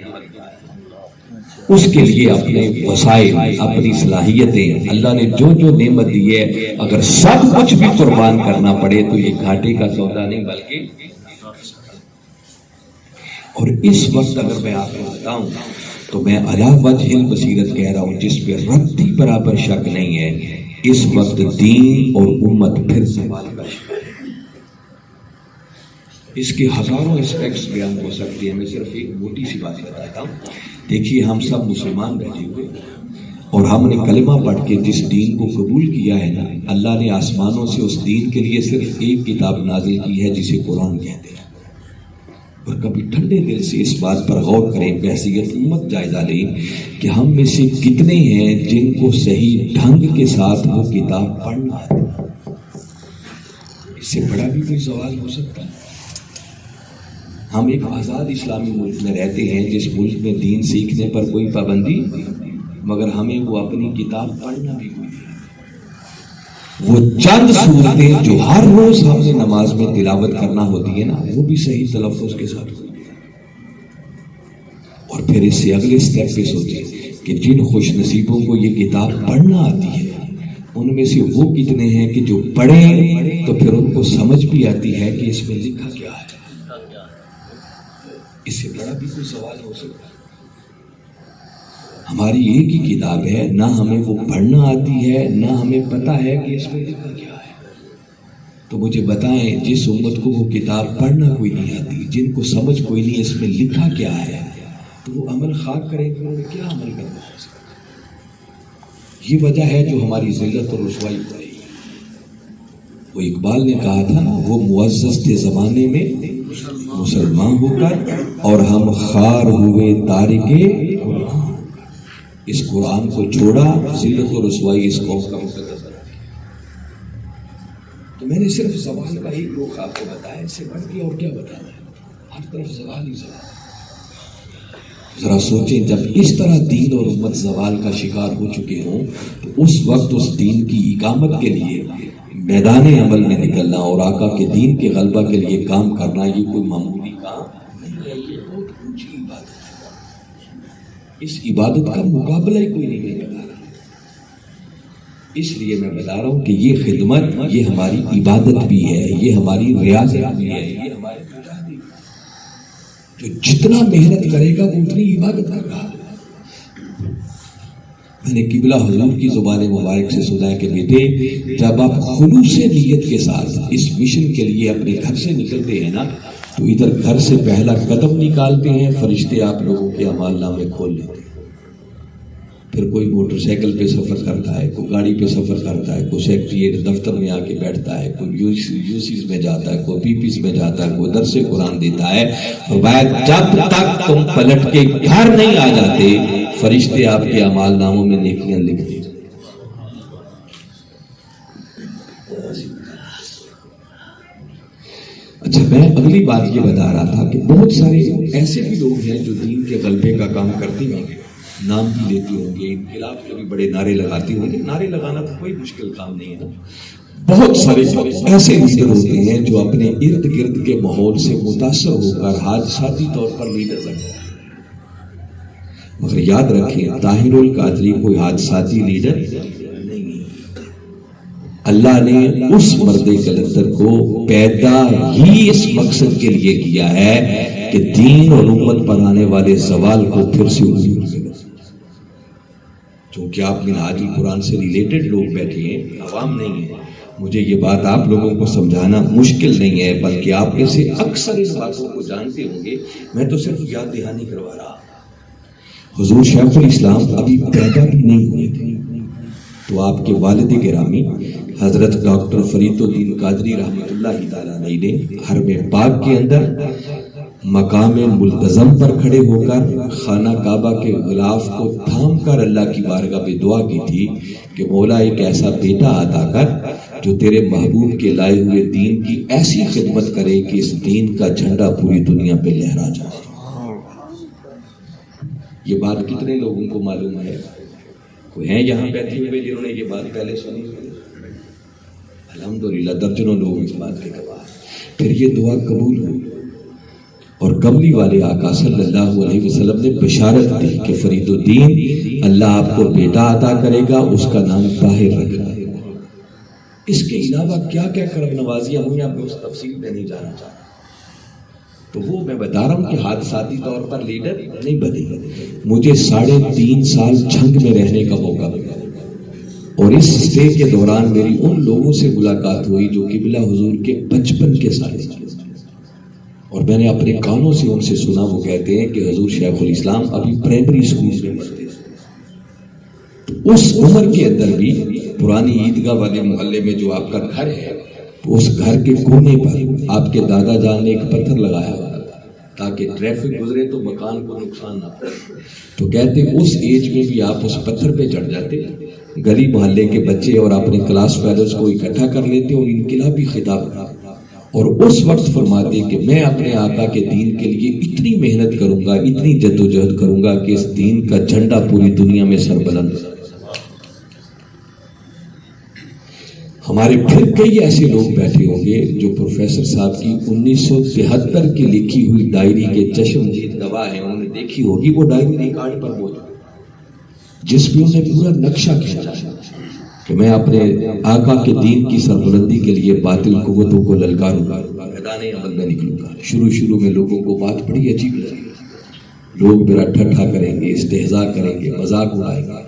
اس کے لیے اپنے وسائل، اپنی صلاحیتیں، اللہ نے جو جو نعمت دی ہے، اگر سب کچھ بھی قربان کرنا پڑے تو یہ گھاٹے کا سودا نہیں بلکہ. اور اس وقت اگر میں آپ کو بتاؤں تو میں علی وجہ البصیرت کہہ رہا ہوں، جس پہ رتی برابر شک نہیں ہے، اس وقت دین اور امت پھر زوال کا شکار ہے. اس کے ہزاروں اسپیکٹس بیان ہو سکتے ہیں، میں صرف ایک موٹی سی بات بتاتا ہوں. دیکھیے ہم سب مسلمان بیٹھے ہوئے اور ہم نے کلمہ پڑھ کے جس دین کو قبول کیا ہے نا، اللہ نے آسمانوں سے اس دین کے لیے صرف ایک کتاب نازل کی ہے جسے قرآن کہتے ہیں. اور کبھی ٹھنڈے دل سے اس بات پر غور کریں، بحیثیت امت جائزہ لیں کہ ہم میں سے کتنے ہیں جن کو صحیح ڈھنگ کے ساتھ وہ کتاب پڑھنا ہے. اس سے بڑا بھی کوئی سوال ہو سکتا ہے؟ ہم ایک آزاد اسلامی ملک میں رہتے ہیں جس ملک میں دین سیکھنے پر کوئی پابندی، مگر ہمیں وہ اپنی کتاب پڑھنا بھی کوئی نہیں. وہ چند سورتیں جو ہر روز ہم نے نماز میں تلاوت کرنا ہوتی ہے نا، وہ بھی صحیح تلفظ کے ساتھ ہوتی ہے. اور پھر اس سے اگلے سٹیپ پہ سوچیں کہ جن خوش نصیبوں کو یہ کتاب پڑھنا آتی ہے ان میں سے وہ کتنے ہیں کہ جو پڑھیں تو پھر ان کو سمجھ بھی آتی ہے کہ اس میں لکھا کیا ہے. اس سے بڑا بھی کوئی سوال ہو سکتا ہے؟ ہماری ایک ہی کتاب ہے، نہ ہمیں وہ پڑھنا آتی ہے، نہ ہمیں پتا ہے کہ اس میں لکھا کیا ہے. تو مجھے بتائیں، جس امت کو وہ کتاب پڑھنا کوئی نہیں آتی، جن کو سمجھ کوئی نہیں اس میں لکھا کیا ہے، تو وہ عمل خاک کریں کہ انہوں نے کیا عمل کرنا ہے. یہ وجہ ہے جو ہماری ذلت اور رسوائی ہو رہی ہے. وہ اقبال نے کہا تھا نا، وہ معزز تھے زمانے میں مسلمان ہو کر اور ہم خار ہوئے تارک قرآن. اس قرآن کو چھوڑا، ذلت و رسوائی اس قوم کا مقدس ہے. تو میں نے صرف زوال کا ہی رخ آپ کو بتایا، اس سے بڑھ کے اور کیا بتانا ہے؟ ہر طرف زوال ہی زوال. ذرا سوچیں، جب اس طرح دین اور امت زوال کا شکار ہو چکے ہوں تو اس وقت اس دین کی اقامت کے لیے میدان عمل میں نکلنا اور آقا کے دین کے غلبہ کے لیے کام کرنا، یہ کوئی معمولی کام نہیں ہے، یہ بہت اونچی عبادت ہے. اس عبادت کا مقابلہ ہی کوئی نہیں کر رہا. اس لیے میں بتا رہا ہوں کہ یہ خدمت، یہ ہماری عبادت بھی ہے، یہ ہماری ریاضت بھی ہے، یہ ہماری مجاہدی بھی ہے. جو جتنا محنت کرے گا وہ اتنی عبادت کر رہا ہے. میں نے قبلہ حضور کی زبان مبارک سے سنا ہے کہ بیٹے، جب آپ خلوص نیت کے ساتھ اس مشن کے لیے اپنے گھر سے نکلتے ہیں نا، تو ادھر گھر سے پہلا قدم نکالتے ہیں فرشتے آپ لوگوں کے اعمال نامے کھول لیتے ہیں. پھر کوئی موٹر سائیکل پہ سفر کرتا ہے، کوئی گاڑی پہ سفر کرتا ہے، کوئی سیکریٹریٹ دفتر میں آ کے بیٹھتا ہے، کوئی یوسیز میں جاتا ہے، کوئی پی پیز میں جاتا ہے، کوئی درس قرآن دیتا ہے. اور جب تک تم پلٹ کے گھر نہیں آ جاتے، فرشتے آپ کے اعمال ناموں میں نیکیاں لکھ دیتے. اچھا، میں اگلی بات یہ بتا رہا تھا کہ بہت سارے ایسے بھی لوگ ہیں جو دین کے غلبے کا کام کرتے ہوں گے، نام بھی لیتے ہوں گے، انقلاب کے بھی بڑے نعرے لگاتے ہوں گے. نعرے لگانا تو کوئی مشکل کام نہیں ہے. بہت سارے ایسے لیڈر ہوتے ہیں جو اپنے ارد گرد کے ماحول سے متاثر ہو کر حادثاتی طور پر لیڈر بنتے ہیں. مگر یاد رکھیں، طاہر القادری کوئی حادثاتی لیڈر نہیں. اللہ نے اس مرد کلندر کو پیدا ہی اس مقصد کے لیے کیا ہے کہ دین اور امت پر آنے والے زوال کو پھر سے عبور کرے. چونکہ آپ منہاج القرآن سے ریلیٹڈ لوگ بیٹھے ہیں، عوام نہیں ہیں، مجھے یہ بات آپ لوگوں کو سمجھانا مشکل نہیں ہے، بلکہ آپ میں سے اکثر اس باتوں کو جانتے ہوں گے. میں تو صرف یاد دہانی کروا رہا. حضور شیخ الاسلام ابھی پیدا بھی نہیں ہوئے تھے تو آپ کے والد گرامی حضرت ڈاکٹر فرید الدین قادری رحمۃ اللہ تعالیٰ علیہ نے حرم پاک کے اندر مقام ملتزم پر کھڑے ہو کر خانہ کعبہ کے غلاف کو تھام کر اللہ کی بارگاہ میں دعا کی تھی کہ مولا ایک ایسا بیٹا عطا کر جو تیرے محبوب کے لائے ہوئے دین کی ایسی خدمت کرے کہ اس دین کا جھنڈا پوری دنیا پہ لہرا جائے. یہ بات کتنے لوگوں کو معلوم ہے؟ کوئی ہیں یہاں بیٹھے ہوئے جنہوں نے یہ بات پہلے سنی؟ الحمدللہ درجنوں لوگ اس بات کے گواہ. پھر یہ دعا قبول ہوئی اور کملی والے آقا صلی اللہ علیہ وسلم نے بشارت دی کہ فرید الدین اللہ آپ کو بیٹا عطا کرے گا، اس کا نام طاہر رکھنا۔ اس کے علاوہ کیا کیا کرم نوازیاں ہوئی آپ کو اس تفصیل میں نہیں جانا چاہتا، تو وہ میں بتا رہا ہوں کہ حادثاتی طور پر لیڈر نہیں بنے۔ مجھے 3.5 سال جھنگ میں رہنے کا موقع ملا اور اس سٹے کے دوران میری ان لوگوں سے ملاقات ہوئی جو قبلہ حضور کے بچپن کے ساتھ، اور میں نے اپنے کانوں سے ان سے سنا، وہ کہتے ہیں کہ حضور شیخ الاسلام ابھی پرائمری اسکول میں پڑھتے تھے۔ اس عمر کے اندر بھی پرانی عیدگاہ والے محلے میں جو آپ کا گھر ہے، اس گھر کے کونے پر آپ کے دادا جان نے ایک پتھر لگایا ہوا تاکہ ٹریفک گزرے تو مکان کو نقصان نہ ہو۔ تو کہتے اس ایج میں بھی آپ اس پتھر پہ چڑھ جاتے، گلی محلے کے بچے اور اپنے کلاس فیلوز کو اکٹھا کر لیتے اور انقلابی خطاب، اور اس وقت فرماتے کہ میں اپنے آقا کے دین کے لیے اتنی محنت کروں گا، اتنی جدوجہد کروں گا کہ اس دین کا جھنڈا پوری دنیا میں سربلند ہو۔ ہمارے پھر کئی ایسے لوگ بیٹھے ہوں گے جو پروفیسر صاحب کی 1973 کی لکھی ہوئی ڈائری کے چشمدید گواہ ہیں، انہوں نے دیکھی ہوگی وہ ڈائری ریکارڈ پر موجود، جس میں انہوں نے پورا نقشہ کھینچا کہ میں اپنے آقا کے دین کی سربلندی کے لیے باطل قوتوں کو للکاروں گا، میدان عمل میں نکلوں گا۔ شروع میں لوگوں کو بات بڑی عجیب لگی، لوگ میرا ٹھٹھا کریں گے، استہزاء کریں گے، مذاق اڑائیں گے،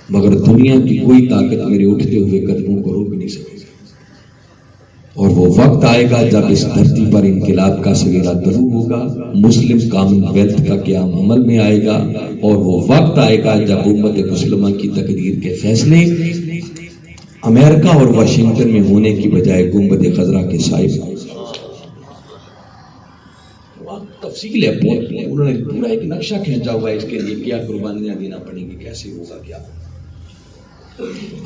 مگر دنیا کی کوئی طاقت میرے اٹھتے ہوئے قدموں کو روک نہیں سکے گی۔ اور وہ وقت آئے گا جب اس دھرتی پر انقلاب کا سویرا طلوع ہوگا، مسلم کامن ویلتھ کا قیام عمل میں آئے گا، اور وہ وقت آئے گا جب امت مسلمہ کی تقدیر کے فیصلے امریکہ اور واشنگٹن میں ہونے کی بجائے گنبد خضرا کے سائے میں۔ تفصیل ہے، انہوں نے پورا ایک نقشہ کھینچا ہوا ہے اس کے لیے، کیا قربانیاں دینا پڑیں گی، کیسے ہوگا کیا۔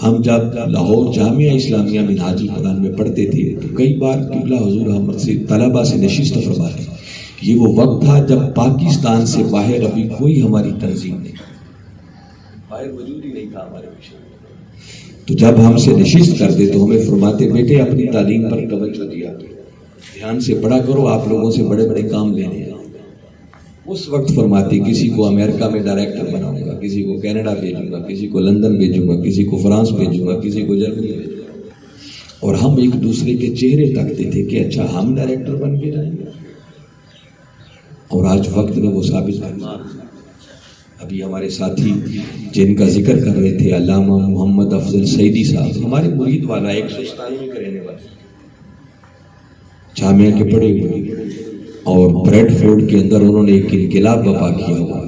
ہم جب لاہور جامعہ اسلامیہ منہاج القرآن میں پڑھتے تھے تو کئی بار قبلہ حضور ہم سے طلبہ سے نشست فرماتے، یہ وہ وقت تھا جب پاکستان سے باہر ابھی کوئی ہماری تنظیم نہیں، باہر وجود ہی نہیں تھا ہمارے پیچھے۔ تو جب ہم سے نشست کرتے تو ہمیں فرماتے بیٹے اپنی تعلیم پر توجہ دیا کرو، دھیان سے پڑھا کرو، آپ لوگوں سے بڑے بڑے کام لینے ہیں۔ اس وقت فرماتے کسی کو امریکہ میں ڈائریکٹر بناؤں گا، کسی کو کینیڈا بھیجوں گا، کسی کو لندن بھیجوں گا، کسی کو فرانس بھیجوں گا، کسی کو جرمنی بھیجوں گا، اور ہم ایک دوسرے کے چہرے تکتے تھے کہ اچھا ہم ڈائریکٹر بن کے جائیں گے، اور آج وقت نے وہ ثابت کرنا۔ ابھی ہمارے ساتھی جن کا ذکر کر رہے تھے علامہ محمد افضل سعیدی صاحب، ہمارے مرید والا 197 کے رہنے والے، جامعہ کے پڑھے ہوئے، اور بریڈ فورڈ کے اندر انہوں نے ایک انقلاب برپا کیا ہوا۔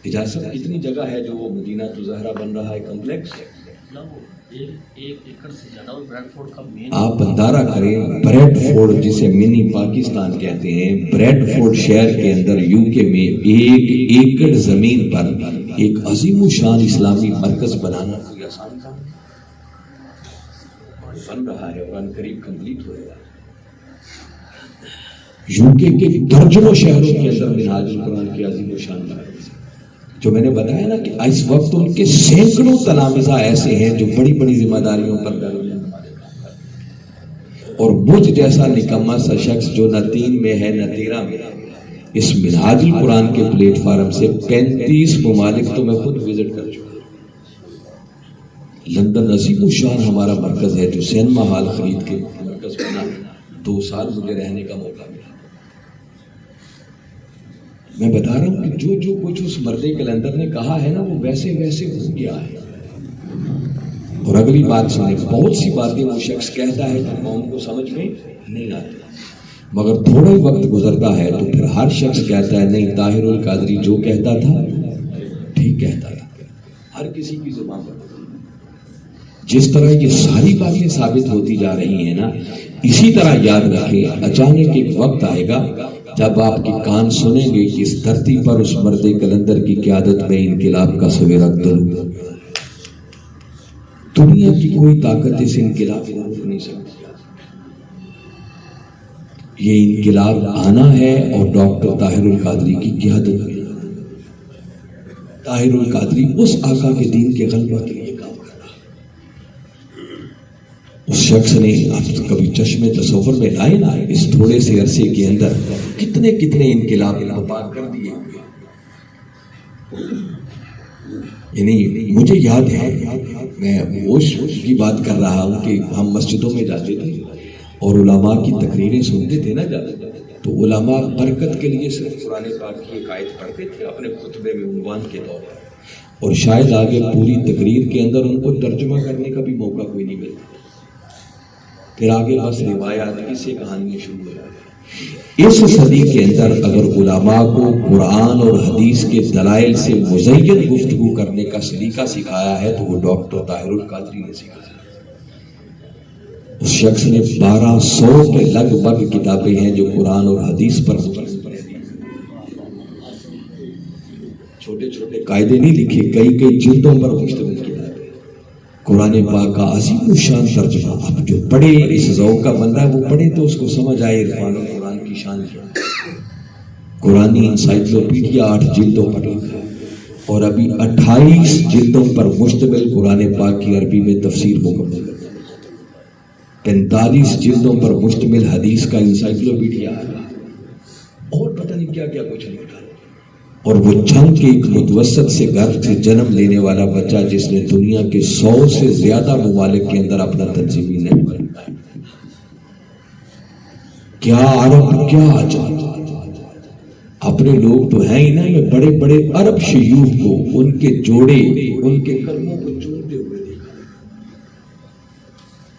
اجازت کتنی جگہ ہے جو وہ مدینہ تو زہرا بن رہا ہے کمپلیکس، آپ اندازہ کریں بریڈ فورڈ جسے منی پاکستان کہتے ہیں، بریڈ فورڈ شہر کے اندر یو کے میں 1 ایکڑ زمین پر ایک عظیم الشان اسلامی مرکز بنانا کوئی آسان کام بن رہا ہے اور ان قریب کمپلیٹ ہوئے گا۔ یو کے درجنوں شہروں کے اندر منہاج القرآن کی عظیم الشان مرکز، جو میں نے بتایا نا کہ اس وقت ان کے سینکڑوں تلامذہ ایسے ہیں جو بڑی بڑی ذمہ داریوں پر ڈالے، اور مجھ جیسا نکما سا شخص جو نہ 3 میں ہے نہ 13 میں، اس منہاج القرآن کے پلیٹ فارم سے 35 ممالک تو میں خود وزٹ کر چکا۔ لندن عظیم الشان ہمارا مرکز ہے جو سینما ہال خرید کے مرکز بنا، 2 سال مجھے رہنے کا موقع ملا۔ میں بتا رہا ہوں کہ جو کچھ اس مرد کلندر نے کہا ہے نا وہ ویسے ویسے ہو گیا ہے۔ اور اگلی بات سنیں، بہت سی باتیں وہ شخص کہتا ہے جو قوم کو سمجھ میں نہیں آتی، مگر تھوڑا ہی وقت گزرتا ہے تو پھر ہر شخص کہتا ہے نہیں طاہر القادری جو کہتا تھا ٹھیک کہتا تھا۔ ہر کسی کی زبان پر جس طرح یہ ساری باتیں ثابت ہوتی جا رہی ہیں نا، اسی طرح یاد رکھیں اچانک ایک وقت آئے گا جب آپ کے کان سنیں گے کہ اس دھرتی پر اس مرد کلندر کی قیادت میں انقلاب کا سویرا طلوع، دنیا کی کوئی طاقت اس انقلاب کو روک نہیں سکتی۔ یہ انقلاب آنا ہے اور ڈاکٹر طاہر القادری کی قیادت میں۔ طاہر القادری اس آقا کے دین کے غلبہ کے لیے کام کر رہا ہے، اس شخص نے آپ کبھی چشمے تصور میں لائے نا اس تھوڑے سے عرصے کے اندر کتنے کتنے انقلاب برپا کر دیے ہوئے. یعنی مجھے یاد ہے میں ہوش کی بات کر رہا ہوں کہ ہم مسجدوں میں جاتے تھے اور علماء کی تقریریں سنتے تھے نا جاتے تو علماء برکت کے لیے صرف قرآن پاک کی ایک آیت پڑھتے تھے اپنے خطبے میں عنوان کے طور پر اور شاید آگے پوری تقریر کے اندر ان کو ترجمہ کرنے کا بھی موقع کوئی نہیں ملتا. پھر آگے بس روایات کی سے کہانیاں شروع ہو جاتی. اس صدی کے اندر اگر علماء کو قرآن اور حدیث کے دلائل سے مزین گفتگو کرنے کا سلیقہ سکھایا ہے تو وہ ڈاکٹر طاہر القادری نے سکھایا. اس شخص نے 1200 کے لگ بھگ کتابیں ہیں جو قرآن اور حدیث پر چھوٹے چھوٹے قاعدے نہیں لکھے, کئی کئی جلدوں پر مشتمل کتابیں. قرآن پاک کا عظیم الشان ترجمہ اب جو پڑھے اس ذوق کا بندہ ہے وہ پڑھے تو اس کو سمجھ آئے عرفان و قرآن کی شان کیا. قرآنی انسائکلوپیڈیا 8 جلدوں پر لکھا اور ابھی 28 جلدوں پر مشتمل قرآن پاک کی عربی میں تفسیر مکمل, 45 جلدوں پر مشتمل حدیث کا انسائکلوپیڈیا اور پتہ نہیں کیا کیا کچھ لکھا. اور وہ جنگ کے ایک متوسط سے گھر سے جنم لینے والا بچہ جس نے دنیا کے 100 سے زیادہ ممالک کے اندر اپنا تنظیمی نیٹ بنایا. کیا عرب کیا عجب, اپنے لوگ تو ہیں ہی نا. میں بڑے بڑے عرب شیوخ کو ان کے جوڑے ان کے کرموں کو چومتے ہوئے دیکھا.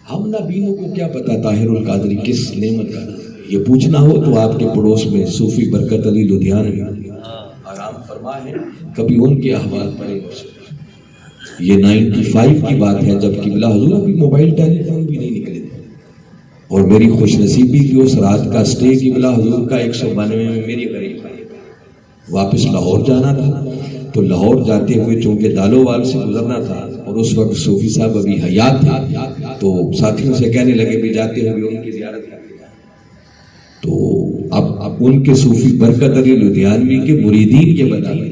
ہم نبیوں کو کیا پتا طاہر القادری کس نعمت کا. یہ پوچھنا ہو تو آپ کے پڑوس میں صوفی برکت علی لدھیانوی آرام فرما ہے, کبھی ان کے احوال پڑے ہو سکتے. یہ 95 کی بات ہے جب قبلہ حضور ابھی موبائل ٹیلی فون بھی نہیں نکلے تھے اور میری خوش نصیبی کی اس رات کا سٹے قبلہ حضور کا 192 میں میری قریب آئی. واپس لاہور جانا تھا تو لاہور جاتے ہوئے چونکہ دالووال سے گزرنا تھا اور اس وقت صوفی صاحب ابھی حیات تھے تو ساتھیوں سے کہنے لگے بھی جاتے ہوئے ان کی زیارت کرتے. تو اب ان کے صوفی برکت علی لدھیانوی کے مریدین یہ بتائیں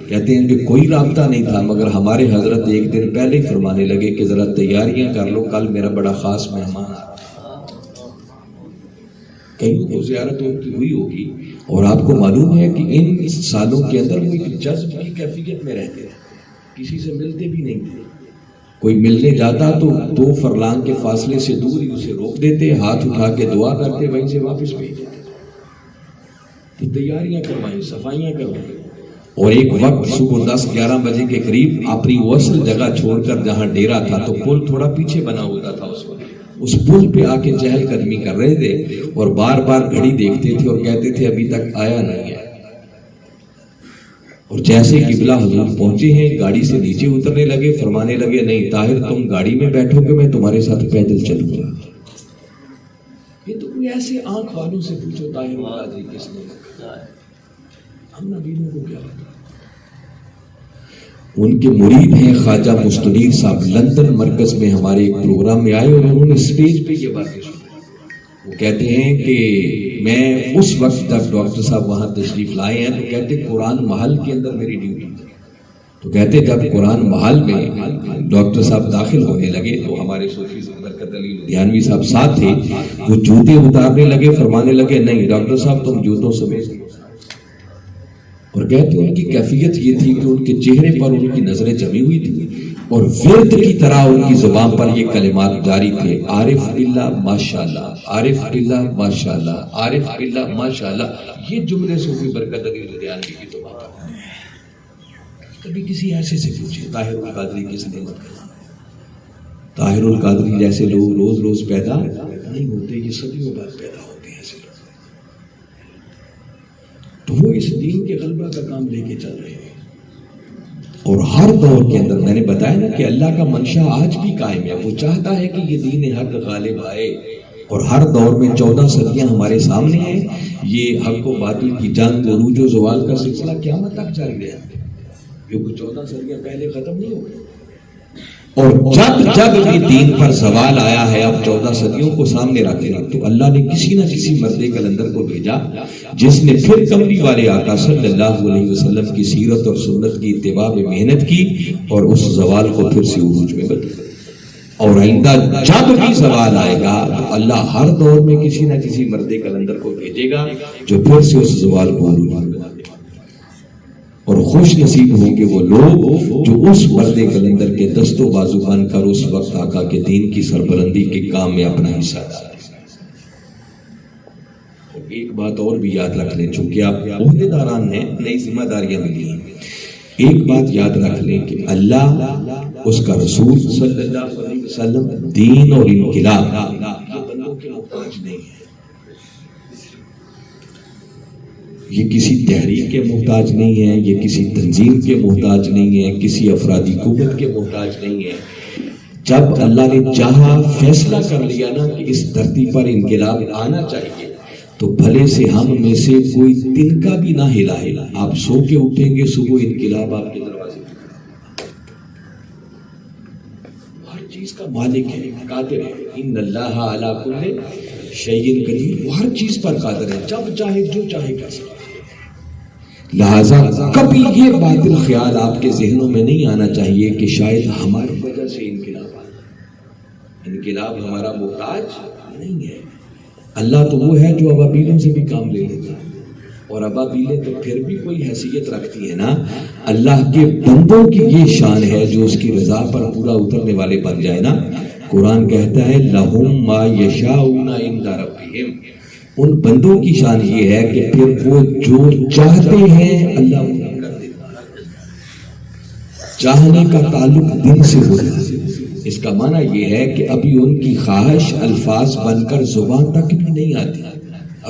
کہتے ہیں کہ کوئی رابطہ نہیں تھا مگر ہمارے حضرت ایک دن پہلے ہی فرمانے لگے کہ ذرا تیاریاں کر لو, کل میرا بڑا خاص مہمان آ رہا ہے. کہیں تو زیارت ان کی ہوئی ہوگی اور آپ کو معلوم ہے کہ ان سالوں کے اندر وہ ایک جذب کی کیفیت میں رہتے ہیں, کسی سے ملتے بھی نہیں تھے. کوئی ملنے جاتا تو 2 فرلانگ کے فاصلے سے دور ہی اسے روک دیتے, ہاتھ اٹھا کے دعا کرتے, وہیں سے واپس بھیج دیتے. تو تیاریاں کروائیں, صفائیاں کروائیں اور ایک وقت صبح 10-11 بجے کے قریب اپنی وصل جگہ چھوڑ کر جہاں ڈیرا تھا تو پل تھوڑا پیچھے بنا ہوتا تھا اس وقت, اس پل پہ آ کے چہل قدمی کر رہے تھے اور بار بار گھڑی دیکھتے تھے اور کہتے تھے ابھی تک آیا نہیں ہے. اور جیسے قبلہ حضور پہنچے ہیں گاڑی سے نیچے اترنے لگے, فرمانے لگے نہیں طاہر تم گاڑی میں بیٹھو گے میں تمہارے ساتھ پیدل چلوں گا. یہ تو کوئی ایسے آنکھ والوں سے پوچھو طاہر القادری کس نے لکھا ہے, ہم نبیوں کو کیا پتا. ان کے مرید ہیں خواجہ مستنیر صاحب, لندن مرکز میں ہمارے ایک پروگرام میں آئے اور انہوں نے اسٹیج پہ یہ باتیں سنی. وہ کہتے ہیں کہ میں اس وقت تک ڈاکٹر صاحب وہاں تشریف لائے ہیں تو کہتے قرآن محل کے اندر میری ڈیوٹی تھی. تو کہتے جب قرآن محل میں ڈاکٹر صاحب داخل ہونے لگے تو ہمارے صوفی برکت علی لدھیانوی صاحب ساتھ تھے, وہ جوتے اتارنے لگے, فرمانے لگے نہیں ڈاکٹر صاحب تم جوتوں سمیت. اور کہتے ان کی کیفیت یہ تھی کہ ان کے چہرے پر ان کی نظریں جمی ہوئی تھی اور ورد کی طرح ان کی زبان پر یہ کلمات جاری تھے, عارف باللہ ماشاءاللہ, عارف باللہ ماشاءاللہ, عارف باللہ ماشاءاللہ. یہ جملے صوفی برکت علی لدھیانوی کی تو بات ہے. کبھی کسی ایسے سے پوچھے طاہر القادری کس نعمت کا. طاہر القادری جیسے لوگ روز روز پیدا نہیں ہوتے, یہ صدیوں بعد پیدا ہوتے ہیں ایسے لوگ. تو وہ اس دین کے غلبہ کا کام لے کے چل رہے ہیں اور ہر دور کے اندر میں نے بتایا نا کہ اللہ کا منشا آج بھی قائم ہے. وہ چاہتا ہے کہ یہ دین حق غالب آئے اور ہر دور میں 14 صدیاں ہمارے سامنے ہیں. یہ حق و باطل کی جنگ, عروج و زوال کا سلسلہ قیامت تک جاری رہے. یہ کوئی 14 صدیاں پہلے ختم نہیں ہو گئی اور جب یہ دین پر زوال آیا ہے اب 14 صدیوں کو سامنے رکھے تو اللہ نے کسی نہ کسی مرد کلندر کو بھیجا جس نے پھر کملی والے آقا صلی اللہ علیہ وسلم کی سیرت اور سنت کی اتباع میں محنت کی اور اس زوال کو پھر سے عروج میں بدلا. اور آئندہ جب بھی زوال آئے گا تو اللہ ہر دور میں کسی نہ کسی مرد کلندر کو بھیجے گا جو پھر سے اس زوال کو عروج بنا دے گا، اور خوش نصیب ہوں گے وہ لوگ جو اس مرد کلندر کے دست و بازو بن کر اس وقت آقا کے دین کی سربلندی کے کام میں اپنا حصہ ڈالیں۔ ایک بات اور بھی یاد رکھ لیں، چونکہ آپ عہدے داران ہیں، نئی ذمہ داریاں ملی ہیں، ایک بات یاد رکھ لیں کہ اللہ، اس کا رسول صلی اللہ علیہ وسلم، دین اور انقلاب یہ بندوں کے محتاج نہیں ہے، یہ کسی تحریک کے محتاج نہیں ہے، یہ کسی تنظیم کے محتاج نہیں ہے، کسی افرادی قوت کے محتاج نہیں ہے۔ جب اللہ نے چاہا، فیصلہ کر لیا نا کہ اس دھرتی پر انقلاب آنا چاہیے، تو بھلے سے ہم میں سے کوئی تنکا بھی نہ ہلائے، آپ سو کے اٹھیں گے صبح انقلاب آپ کے دروازے پر، ہر چیز کا مالک ہے، قادر ہے، ان اللہ علی کل شیء قدیر، وہ ہر چیز پر قادر ہے، جب چاہے جو چاہے کر سکتا ہے۔ لہذا کبھی یہ باطل خیال آپ کے ذہنوں میں نہیں آنا چاہیے کہ شاید ہماری وجہ سے انقلاب آئے، انقلاب ہمارا محتاج نہیں ہے۔ اللہ تو وہ ہے جو ابابیلوں سے بھی کام لے لیتا ہے، اور ابابیلیں تو پھر بھی کوئی حیثیت رکھتی ہے نا۔ اللہ کے بندوں کی یہ شان ہے جو اس کی رضا پر پورا اترنے والے بن جائے نا۔ قرآن کہتا ہے لَهُمْ مَا يَشَاءُونَ عِندَ رَبِّهِمْ، ان بندوں کی شان یہ ہے کہ پھر وہ جو چاہتے ہیں اللہ انہیں کر دیتا ہے۔ چاہنے کا تعلق دل سے ہوتا ہے، اس کا معنی یہ ہے کہ ابھی ان کی خواہش الفاظ بن کر زبان تک بھی نہیں آتی،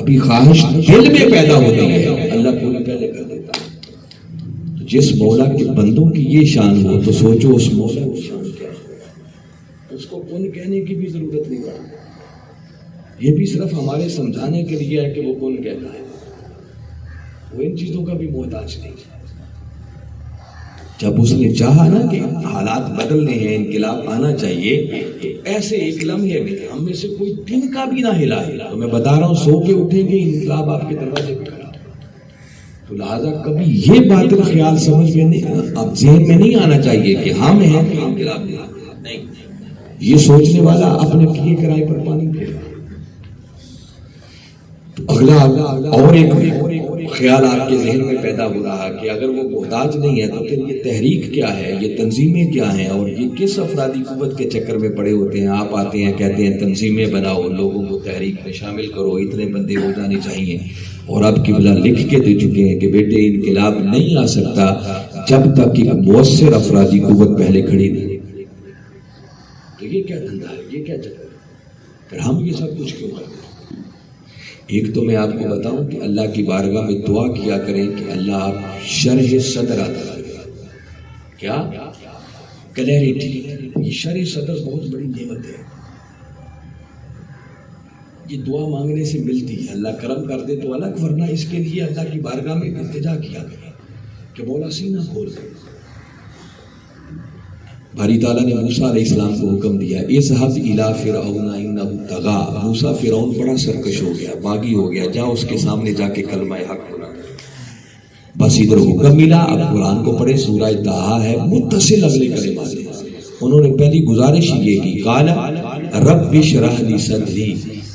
ابھی خواہش دل میں پیدا ہوتی ہے، اللہ پوری پہلے کر دیتا ہے۔ تو جس مولا کے بندوں کی یہ شان ہو تو سوچو اس مولا کی شان کیا ہے، اس کو کون کہنے کی بھی ضرورت نہیں پڑتی، یہ بھی صرف ہمارے سمجھانے کے لیے ہے کہ وہ کون کہتا ہے، وہ ان چیزوں کا بھی محتاج نہیں۔ جب اس نے چاہا نا کہ حالات بدلنے ہیں، انقلاب آنا چاہیے، تو ایسے ایک لمحے میں ہم میں سے کوئی دن کا بھی نہ ہلا ہے، تو میں بتا رہا ہوں سو کے اٹھیں گے انقلاب آپ کے دروازے پہ کھڑا۔ تو لہٰذا کبھی یہ باطل خیال سمجھ میں نہیں، اب ذہن میں نہیں آنا چاہیے کہ ہم ہیں کہ انقلاب نہیں، یہ سوچنے والا اپنے پیے کرائے پر پانی پھیر۔ اگلا اور ایک خیال آپ کے ذہن میں پیدا ہو رہا کہ اگر وہ محتاج نہیں ہے تو پھر یہ تحریک کیا ہے، یہ تنظیمیں کیا ہیں، اور یہ کس افرادی قوت کے چکر میں پڑے ہوتے ہیں۔ آپ آتے ہیں کہتے ہیں تنظیمیں بناؤ، لوگوں کو تحریک میں شامل کرو، اتنے بندے ہو جانے چاہیے، اور اب قبلہ لکھ کے دے چکے ہیں کہ بیٹے انقلاب نہیں آ سکتا جب تک ایک مؤثر افرادی قوت پہلے کھڑی نہیں۔ تو یہ کیا دھندا ہے، یہ کیا چکر ہے، پھر ہم یہ سب کچھ کیوں کرتے ہیں؟ ایک تو میں آپ کو بتاؤں کہ اللہ کی بارگاہ میں دعا کیا کریں کہ اللہ آپ شرح صدر عطا کریں۔ کیا؟ کلیئرٹی۔ یہ شرح صدر بہت بڑی نعمت ہے، یہ دعا مانگنے سے ملتی ہے، اللہ کرم کر دے تو الگ، ورنہ اس کے لیے اللہ کی بارگاہ میں التجا کیا کریں کہ مولا سینہ کھول دے۔ باری تعالیٰ نے موسیٰ علیہ السلام کو حکم دیا اذهب الى فرعون انه طغى، موسیٰ فرعون بڑا سرکش ہو گیا، باغی ہو گیا، جا اس کے سامنے جا کے کلمہ حق بولا۔ بس ادھر حکم ملا، اب قرآن کو پڑھے، سورہ طٰہٰ ہے، متصل اگلے کلمات ہیں۔ انہوں نے پہلی گزارش یہ کی قال رب اشرح لی صدری،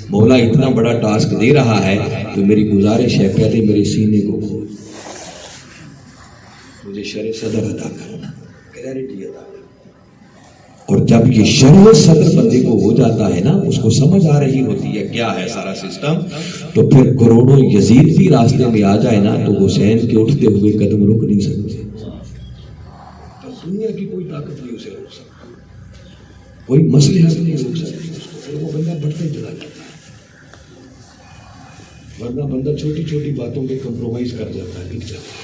مولا اتنا بڑا ٹاسک دے رہا ہے تو میری گزارش ہے پہلے میرے سینے کو کھول، مجھے شرح صدر عطا کرنا، کلیئرٹی عطا کرنا۔ اور جب یہ شرح صدر بندے کو ہو جاتا ہے نا، اس کو سمجھ آ رہی ہوتی ہے کیا ہے سارا سسٹم، تو پھر کروڑوں یزید بھی راستے میں آ جائے نا تو حسین کے اٹھتے ہوئے قدم رک نہیں سکتے، دنیا کی کوئی طاقت نہیں اسے روک سکتی، کوئی مصلحت نہیں روک سکتی، پھر وہ بندہ بڑھتے چلا جاتا ہے، ورنہ بندہ چھوٹی چھوٹی باتوں پہ کمپرومائز کر جاتا ہے، ٹک جاتا ہے۔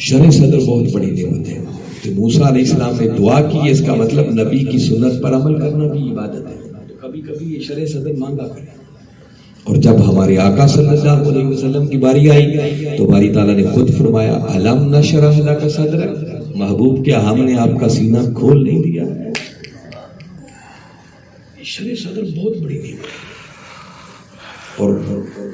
شرح صدر بہت بڑی نعمت ہے۔ تو موسیٰ علیہ السلام نے دعا کی، اس کا مطلب نبی کی سنت پر عمل کرنا بھی عبادت ہے، تو کبھی کبھی یہ شرح صدر مانگا کرے۔ اور جب ہمارے آقا صلی اللہ علیہ وسلم کی باری آئی تو باری تعالیٰ نے خود فرمایا الم نشرح لک صدرک، محبوب کیا ہم نے آپ کا سینہ کھول نہیں دیا؟ شرح صدر بہت بڑی نعمت ہے، اور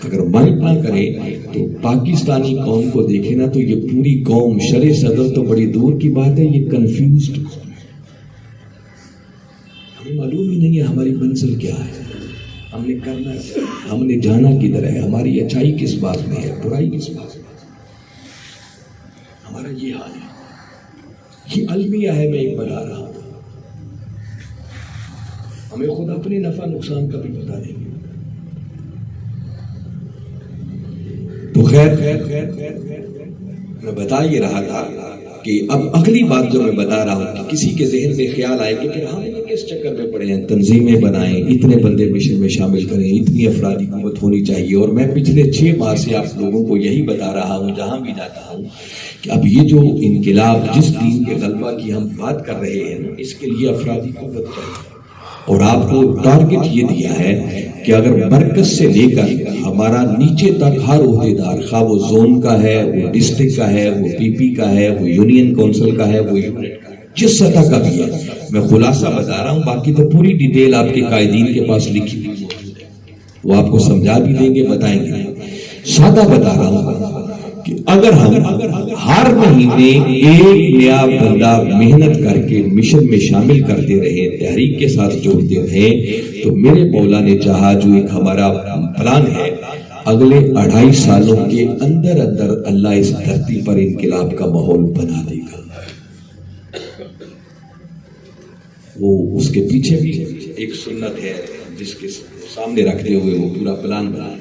اگر مائنڈ نہ کرے تو پاکستانی قوم کو دیکھے نا تو یہ پوری قوم، شرح صدر تو بڑی دور کی بات ہے، یہ کنفیوزڈ قوم ہے، ہمیں معلوم ہی نہیں ہے ہماری منزل کیا ہے، ہم نے کرنا ہے، ہم نے جانا کدھر ہے، ہماری اچھائی کس بات میں ہے، برائی کس بات میں، ہمارا یہ حال ہے۔ یہ المیہ ہے، میں ایک بتا رہا ہوں، ہمیں خود اپنے نفع نقصان کا بھی پتہ نہیں۔ تو خیر میں بتا یہ رہا تھا کہ اب اگلی بات جو میں بتا رہا ہوں کہ کسی کے ذہن میں خیال آئے کہ پھر ہم کس چکر میں پڑے ہیں، تنظیمیں بنائیں، اتنے بندے مشن میں شامل کریں، اتنی افرادی قوت ہونی چاہیے، اور میں پچھلے 6 ماہ سے آپ لوگوں کو یہی بتا رہا ہوں جہاں بھی جاتا ہوں کہ اب یہ جو انقلاب جس دین کے غلبہ کی ہم بات کر رہے ہیں اس کے لیے افرادی قوت چاہیے، اور آپ کو ٹارگٹ یہ دیا ہے کہ اگر مرکز سے لے کر ہمارا نیچے تک ہر عہدیدار، خواہ وہ زون کا ہے، وہ ڈسٹرکٹ کا ہے، وہ پی پی کا ہے، وہ یونین کونسل کا ہے، وہ یونٹ کا ہے، جس سطح کا بھی ہے، میں خلاصہ بتا رہا ہوں، باقی تو پوری ڈیٹیل آپ کے قائدین کے پاس لکھی ہوئی موجود ہے، وہ آپ کو سمجھا بھی دیں گے، بتائیں گے۔ سادہ بتا رہا ہوں کہ اگر ہم ہر مہینے ایک نیا بندہ محنت کر کے مشن میں شامل کرتے رہے، تحریک کے ساتھ جوڑتے رہے، تو میرے مولا نے چاہا جو ایک ہمارا پلان ہے، اگلے 2.5 سالوں کے اندر اندر اللہ اس دھرتی پر انقلاب کا ماحول بنا دے گا۔ وہ اس کے پیچھے بھی ایک سنت ہے جس کے سامنے رکھتے ہوئے وہ پورا پلان بنا۔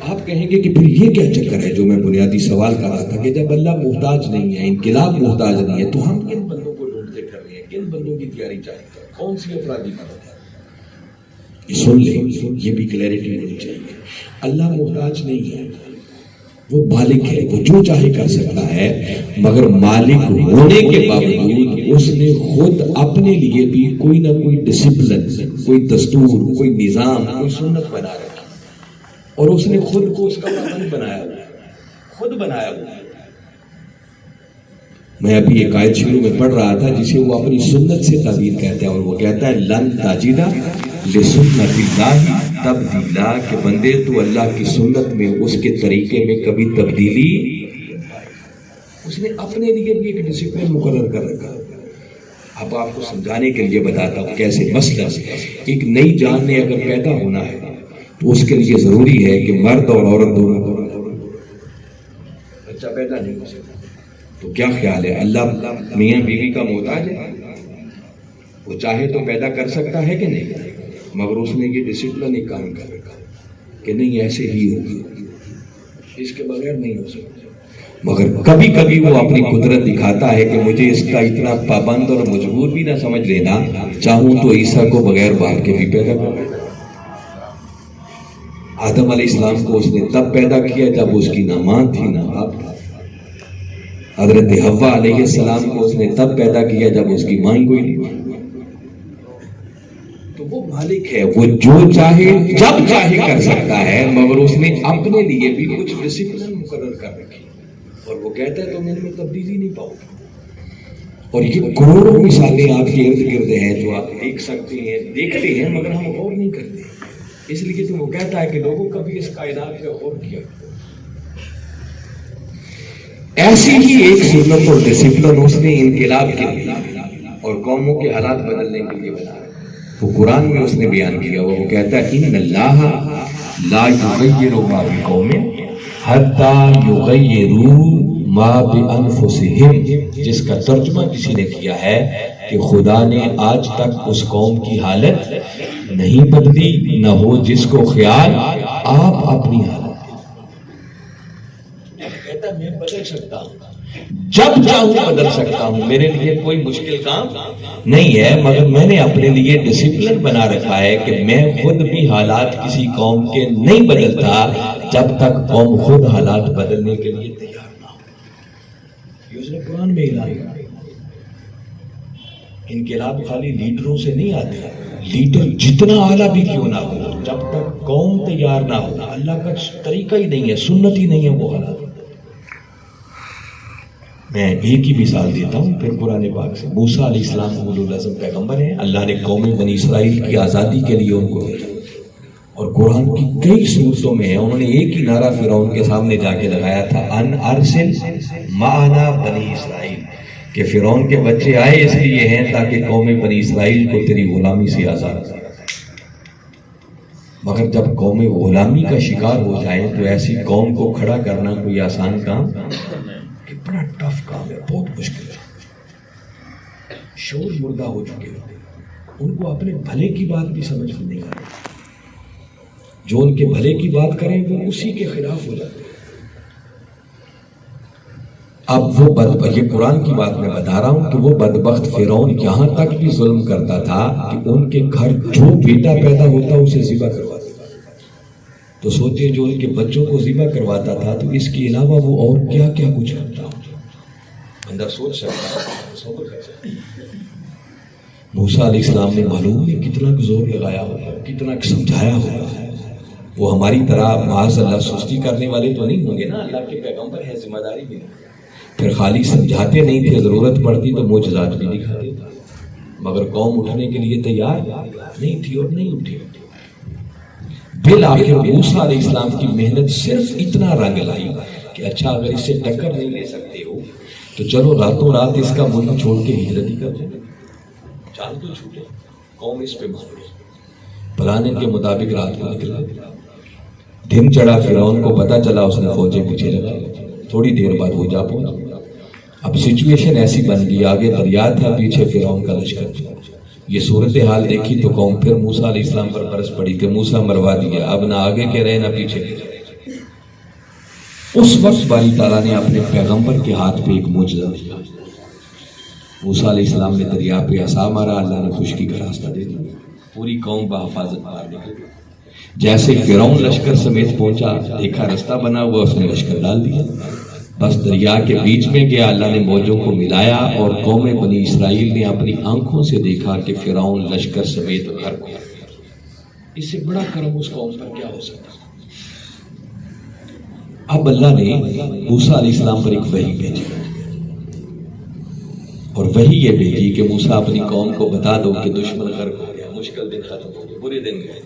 آپ کہیں گے کہ پھر یہ کیا چکر ہے جو میں بنیادی سوال کر رہا تھا کہ جب اللہ محتاج نہیں ہے، انقلاب محتاج نہیں ہے، تو ہم کن بندوں کو ڈھونڈتے پھر رہے ہیں، کن بندوں کی تیاری چاہیے، کون سی افرادی مدد ہے؟ سن لیں، یہ بھی کلیئرٹی ہونی چاہیے۔ اللہ محتاج نہیں ہے، وہ مالک ہے، وہ جو چاہے کر سکتا ہے، مگر مالک ہونے کے باوجود اس نے خود اپنے لیے بھی کوئی نہ کوئی ڈسپلن، کوئی دستور، کوئی نظام، کوئی سنت بنا رکھی، اور اس نے خود کو اس کا پابند بنایا ہوا ہے، خود بنایا ہوا ہے۔ میں ابھی ایک آیت شروع میں پڑھ رہا تھا جسے وہ اپنی سنت سے تعبیر کہتا ہے، اور وہ کہتا ہے لن تجد لسنت اللہ تبدیلا، کہ بندے تو اللہ کی سنت میں، اس کے طریقے میں کبھی تبدیلی، اس نے اپنے لیے بھی ایک ڈسپلن مقرر کر رکھا۔ اب آپ کو سمجھانے کے لیے بتاتا ہوں کیسے۔ مثلا ایک نئی جان نے اگر پیدا ہونا ہے تو اس کے لیے ضروری ہے کہ مرد اور عورت دونوں بچہ پیدا نہیں ہو سکتا، تو کیا خیال ہے اللہ میاں بیوی کا محتاج ہے؟ وہ چاہے تو پیدا کر سکتا ہے کہ نہیں، مگر اس نے یہ ڈسپلن ایک کام کر رکھا کہ نہیں ایسے ہی ہوگی، اس کے بغیر نہیں ہو سکتا۔ مگر کبھی کبھی وہ اپنی قدرت دکھاتا ہے کہ مجھے اس کا اتنا پابند اور مجبور بھی نہ سمجھ لینا، چاہوں تو عیسیٰ کو بغیر باپ کے بھی پیدا کر لیتا۔ آدم علیہ السلام کو اس نے تب پیدا کیا جب اس کی نہ ماں تھی نہ باپ تھا۔ حضرت حوا علیہ السلام کو اس نے تب پیدا کیا جب اس کی ماں ہی کوئی نہیں تھی۔ تو وہ مالک ہے، وہ جو چاہے جب چاہے کر سکتا ہے، مگر اس نے اپنے لیے بھی کچھ ڈسپلن مقرر کر رکھی، اور وہ کہتا ہے تو میں نے تبدیلی نہیں پاؤں گا۔ اور یہ کروڑوں مثالیں آپ کے ارد گرد ہیں جو آپ دیکھ سکتے ہیں، دیکھتے ہیں، مگر ہم غور نہیں کرتے، اس لیے تو وہ کہتا ہے کہ لوگوں کبھی اس کائنات پہ غور کیا۔ ایسی ہی ایک سنت اور ڈسپلن اس نے انقلاب کے لیے اور قوموں کے حالات بدلنے کے لیے بنایا، وہ قرآن میں اس نے بیان کیا، وہ کہتا ہے ان اللہ لا یغیر ما بقوم حتی یغیروا ما بانفسہم، جس کا ترجمہ کسی نے کیا ہے کہ خدا نے آج تک اس قوم کی حالت نہیں بدلی، نہ ہو جس کو خیال آپ اپنی حالت۔ کہتا میں بدل سکتا ہوں، جب چاہوں بدل سکتا ہوں، میرے لیے کوئی مشکل کام نہیں ہے، مگر میں نے اپنے لیے ڈسپلن بنا رکھا ہے کہ میں خود بھی حالات کسی قوم کے نہیں بدلتا جب تک قوم خود حالات بدلنے کے لیے تیار نہ ہو۔ یہ اس نے قرآن میں اعلان کیا۔ انقلاب خالی لیڈروں سے نہیں آتے، لیڈر جتنا اعلیٰ بھی کیوں نہ ہو، جب تک قوم تیار نہ ہو، اللہ کا طریقہ ہی نہیں ہے، سنت ہی نہیں ہے وہ حالات۔ میں ایک ہی مثال دیتا ہوں پھر قرآن پاک سے۔ موسیٰ علیہ السلام اولو العزم پیغمبر ہیں، اللہ نے قوم بنی اسرائیل کی آزادی کے لیے ان کو بھیجا، اور قرآن کی کئی صورتوں میں ہے، انہوں نے ایک ہی نعرہ فرعون کے سامنے جا کے لگایا تھا، ان ارسل معنا بنی اسرائیل، کہ فرعون کے بچے آئے اس لیے ہیں تاکہ قوم بنی اسرائیل کو تیری غلامی سے آزاد کر، مگر جب قوم غلامی کا شکار ہو جائے تو ایسی قوم کو کھڑا کرنا کوئی آسان کام کہ بڑا ٹف کام ہے، بہت مشکل ہے۔ شعور مردہ ہو چکے ہوتے ہیں، ان کو اپنے بھلے کی بات بھی سمجھ میں نہیں آتی، جو ان کے بھلے کی بات کریں وہ اسی کے خلاف ہو جاتے ہیں۔ اب وہ یہ قرآن کی بات میں بتا رہا ہوں کہ وہ بدبخت فرعون یہاں تک بھی ظلم کرتا تھا کہ ان کے گھر جو بیٹا پیدا ہوتا اسے ذبح کرواتا تھا۔ تو سوچیں جو ان کے بچوں کو ذبح کرواتا تھا تو اس کے علاوہ وہ اور کیا کیا کچھ کرتا ہوتا، اندر سوچ سکتا۔ موسیٰ علیہ السلام نے معلوم ہے کتنا زور لگایا ہوگا، کتنا سمجھایا ہوگا۔ وہ ہماری طرح معاذ اللہ سستی کرنے والے تو نہیں ہوں گے نا، اللہ کے پیغمبر ہے، ذمہ داری بھی نہیں، پھر خالی سمجھاتے نہیں تھے، ضرورت پڑتی تو معجزات بھی دکھاتے تھے، مگر قوم اٹھنے کے لیے تیار نہیں تھی اور نہیں اٹھی۔ بالآخر موسیٰ علیہ السلام کی محنت صرف اتنا رنگ لائی کہ اچھا اگر اس سے ٹکر نہیں لے سکتے ہو تو چلو راتوں رات اس کا ملک چھوڑ کے ہجرت ہی کر دیں، جان تو چھوٹے، قوم اس پہ مان گئی۔ پلانے کے مطابق رات کو نکلا، دن چڑھا، فرعون کو پتا چلا، اس نے فوجیں پیچھے لگا، تھوڑی دیر بعد وہ جا پہنچا۔ اب سچویشن ایسی بن گئی، آگے دریا تھا، پیچھے فرعون کا لشکر تھا۔ یہ صورتحال دیکھی تو قوم پھر موسیٰ علیہ السلام پر برس پڑی کہ موسیٰ مروا دیا، اب نہ آگے کے رہے نہ پیچھے کے رہے۔ اس وقت باری تعالیٰ نے اپنے پیغمبر کے ہاتھ پہ ایک معجزہ دیا۔ موسیٰ علیہ السلام نے دریا پہ عصا مارا، اللہ نے خشکی کا راستہ دے دیا، پوری قوم بحفاظت پار نکلی۔ جیسے فرعون لشکر سمیت پہنچا، دیکھا رستہ بنا ہوا، اس نے لشکر ڈال دیا، بس دریا کے بیچ میں گیا، اللہ نے موجوں کو ملایا اور قوم بنی اسرائیل نے اپنی آنکھوں سے دیکھا کہ فرعون لشکر سمیت غرق ہو گیا۔ اس سے بڑا کرم اس قوم پر کیا ہو سکتا؟ اب اللہ نے موسیٰ علیہ السلام پر ایک وحی بھیجی، اور وحی یہ بھیجی کہ موسیٰ اپنی قوم کو بتا دو کہ دشمن غرق ہو گیا، مشکل دن ختم ہو گئے، برے دن گئے۔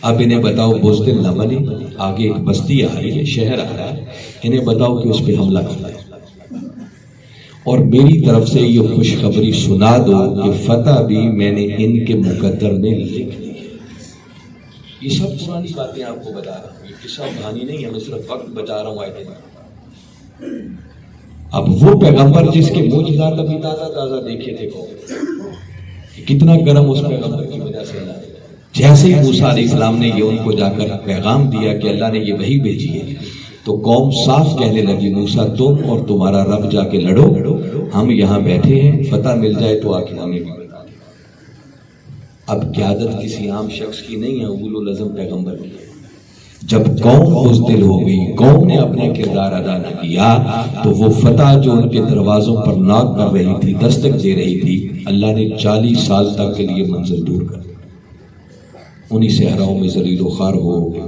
اب انہیں بتاؤ بزدل نہ بنے، آگے ایک بستی آ رہی ہے، شہر آ رہا ہے، انہیں بتاؤ کہ اس پہ حملہ کرنا ہے، اور میری طرف سے یہ خوشخبری سنا دو کہ فتح بھی میں نے ان کے مقدر میں لکھ لی ہے۔ یہ سب پرانی باتیں آپ کو بتا رہا ہوں، یہ قصہ کہانی نہیں ہے، میں صرف وقت بچا رہا ہوں آئے۔ اب وہ پیغمبر جس کے معجزات ابھی تازہ تازہ دیکھے تھے، کتنا کرم اس پیغمبر کی وجہ سے اللہ نے، جیسے ہی موسیٰ علیہ السلام نے یہ ان کو جا کر پیغام دیا کہ اللہ نے یہ وحی بھیجی ہے، تو قوم صاف کہنے لگی موسیٰ تم اور تمہارا رب جا کے لڑو، ہم یہاں بیٹھے ہیں، فتح مل جائے تو آ کے ہمیں بھی بتا دیں۔ اب قیادت کسی عام شخص کی نہیں ہے، اولو العزم پیغمبر کی ہے۔ جب قوم بزدل ہو گئی، قوم نے اپنا کردار ادا نہ کیا، تو وہ فتح جو ان کے دروازوں پر ناک کر رہی تھی، دستک دے رہی تھی، اللہ نے 40 سال تک کے لیے منزل دور کر دیا، انہی صحراؤں میں ذلیل و خوار ہو گئے۔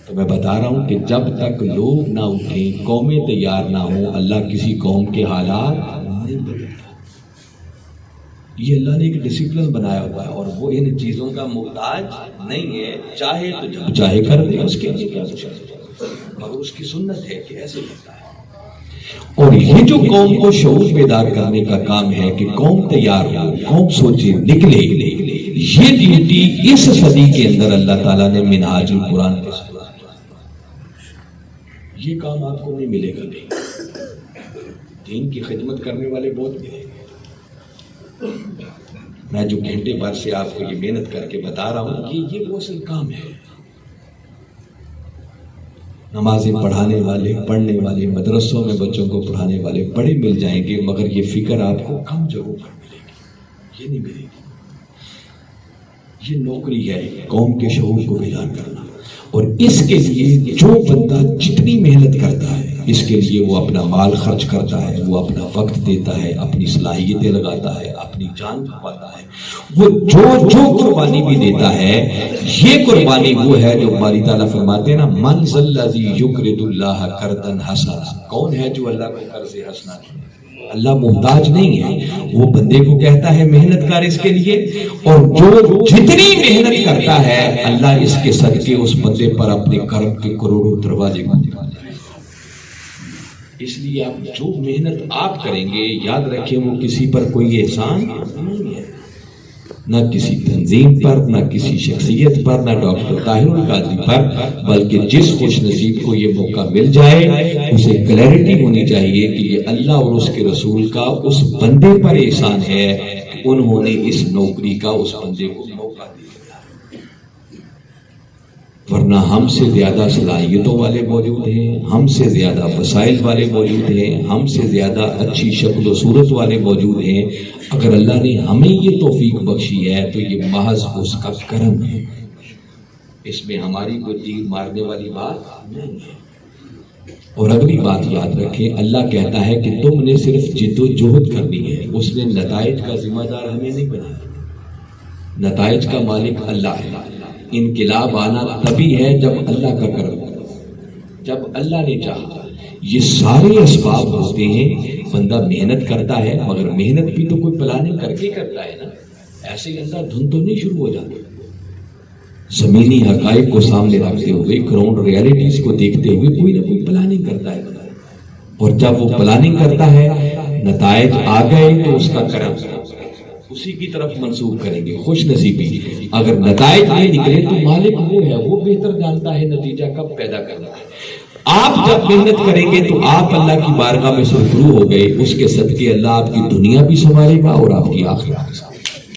تو میں بتا رہا ہوں کہ جب تک لوگ نہ اٹھیں، قومیں تیار نہ ہوں، اللہ کسی قوم کے حالات نہیں بدلتا۔ یہ اللہ نے ایک ڈسپلن بنایا ہوا ہے، اور وہ ان چیزوں کا محتاج نہیں ہے، چاہے تو جب چاہے کر دے، اس کے لیے کیا مگر اس کی سنت ہے کہ ایسے کرتا ہے۔ اور یہ جو قوم کو شعور بیدار کرنے کا کام ہے کہ قوم تیار ہو، قوم سوچے، نکلے، یہ ڈیوٹی اس صدی کے اندر اللہ تعالیٰ نے منہاج القرآن کے ساتھ، یہ کام آپ کو نہیں ملے گا، نہیں، دین کی خدمت کرنے والے بہت ملیں گے۔ میں جو گھنٹے بھر سے آپ کو یہ محنت کر کے بتا رہا ہوں، یہ وہ اصل کام ہے۔ نمازیں پڑھانے والے، پڑھنے والے، مدرسوں میں بچوں کو پڑھانے والے بڑے مل جائیں گے، مگر یہ فکر آپ کو کم جگہوں پر ملے گی، یہ نہیں ملے گی۔ یہ نوکری ہے قوم کے شعور کو بیدار کرنا، اور اس کے لیے جو بندہ جتنی محنت کرتا ہے، اس کے لیے وہ اپنا مال خرچ کرتا ہے، وہ اپنا وقت دیتا ہے، اپنی صلاحیتیں لگاتا ہے، اپنی جان کھپاتا ہے، وہ جو قربانی بھی دیتا ہے، یہ قربانی وہ ہے جو باری تعالیٰ فرماتے ہیں نا، من ذا الذی یقرض اللہ قرضا حسنا، کون ہے جو اللہ کو قرض حسنا دے؟ اللہ محتاج نہیں ہے، وہ بندے کو کہتا ہے محنت کر اس کے لیے، اور جو جتنی محنت کرتا ہے اللہ اس کے صدقے اس بندے پر اپنے کرم کے کروڑوں دروازے کھولتا ہے۔ اس لیے آپ جو محنت آپ کریں گے یاد رکھیں وہ کسی پر کوئی احسان نہیں ہے، نہ کسی تنظیم پر، نہ کسی شخصیت پر، نہ ڈاکٹر طاہر القادری پر، بلکہ جس خوش نصیب کو یہ موقع مل جائے اسے کلیئرٹی ہونی چاہیے کہ یہ اللہ اور اس کے رسول کا اس بندے پر احسان ہے کہ انہوں نے اس نوکری کا اس بندے کو موقع دیا، ورنہ ہم سے زیادہ صلاحیتوں والے موجود ہیں، ہم سے زیادہ وسائل والے موجود ہیں، ہم سے زیادہ اچھی شکل و صورت والے موجود ہیں۔ اگر اللہ نے ہمیں یہ توفیق بخشی ہے تو یہ محض اس کا کرم ہے، اس میں ہماری کوئی تیر مارنے والی بات نہیں ہے۔ اور اگلی بات یاد رکھیں، اللہ کہتا ہے کہ تم نے صرف جد و جہد کرنی ہے، اس نے نتائج کا ذمہ دار ہمیں نہیں بنایا، نتائج کا مالک اللہ ہے۔ انقلاب آنا تبھی ہے جب اللہ کا کرم ہو، جب اللہ نے چاہا۔ یہ سارے اسباب ہوتے ہیں، بندہ محنت کرتا ہے مگر محنت بھی تو کوئی پلاننگ کر کے کرتا ہے نا، ایسے ہی اندر دھن تو نہیں شروع ہو جاتا۔ زمینی حقائق کو سامنے رکھتے ہوئے، گراؤنڈ ریالٹیز کو دیکھتے ہوئے کوئی نہ کوئی پلاننگ کرتا ہے، اور جب وہ پلاننگ کرتا ہے نتائج آ گئے تو اس کا کرم اسی کی طرف منسوخ کریں گے، خوش نصیبی۔ اگر نتائج نہیں نکلے تو مالک وہ ہے، وہ بہتر جانتا ہے نتیجہ کب پیدا کرنا ہے۔ آپ جب محنت کریں گے تو آپ اللہ کی بارگاہ میں سرخرو ہو گئے، اس کے صدقے اللہ آپ کی دنیا بھی سنوارے گا اور آپ کی آخرت بھی۔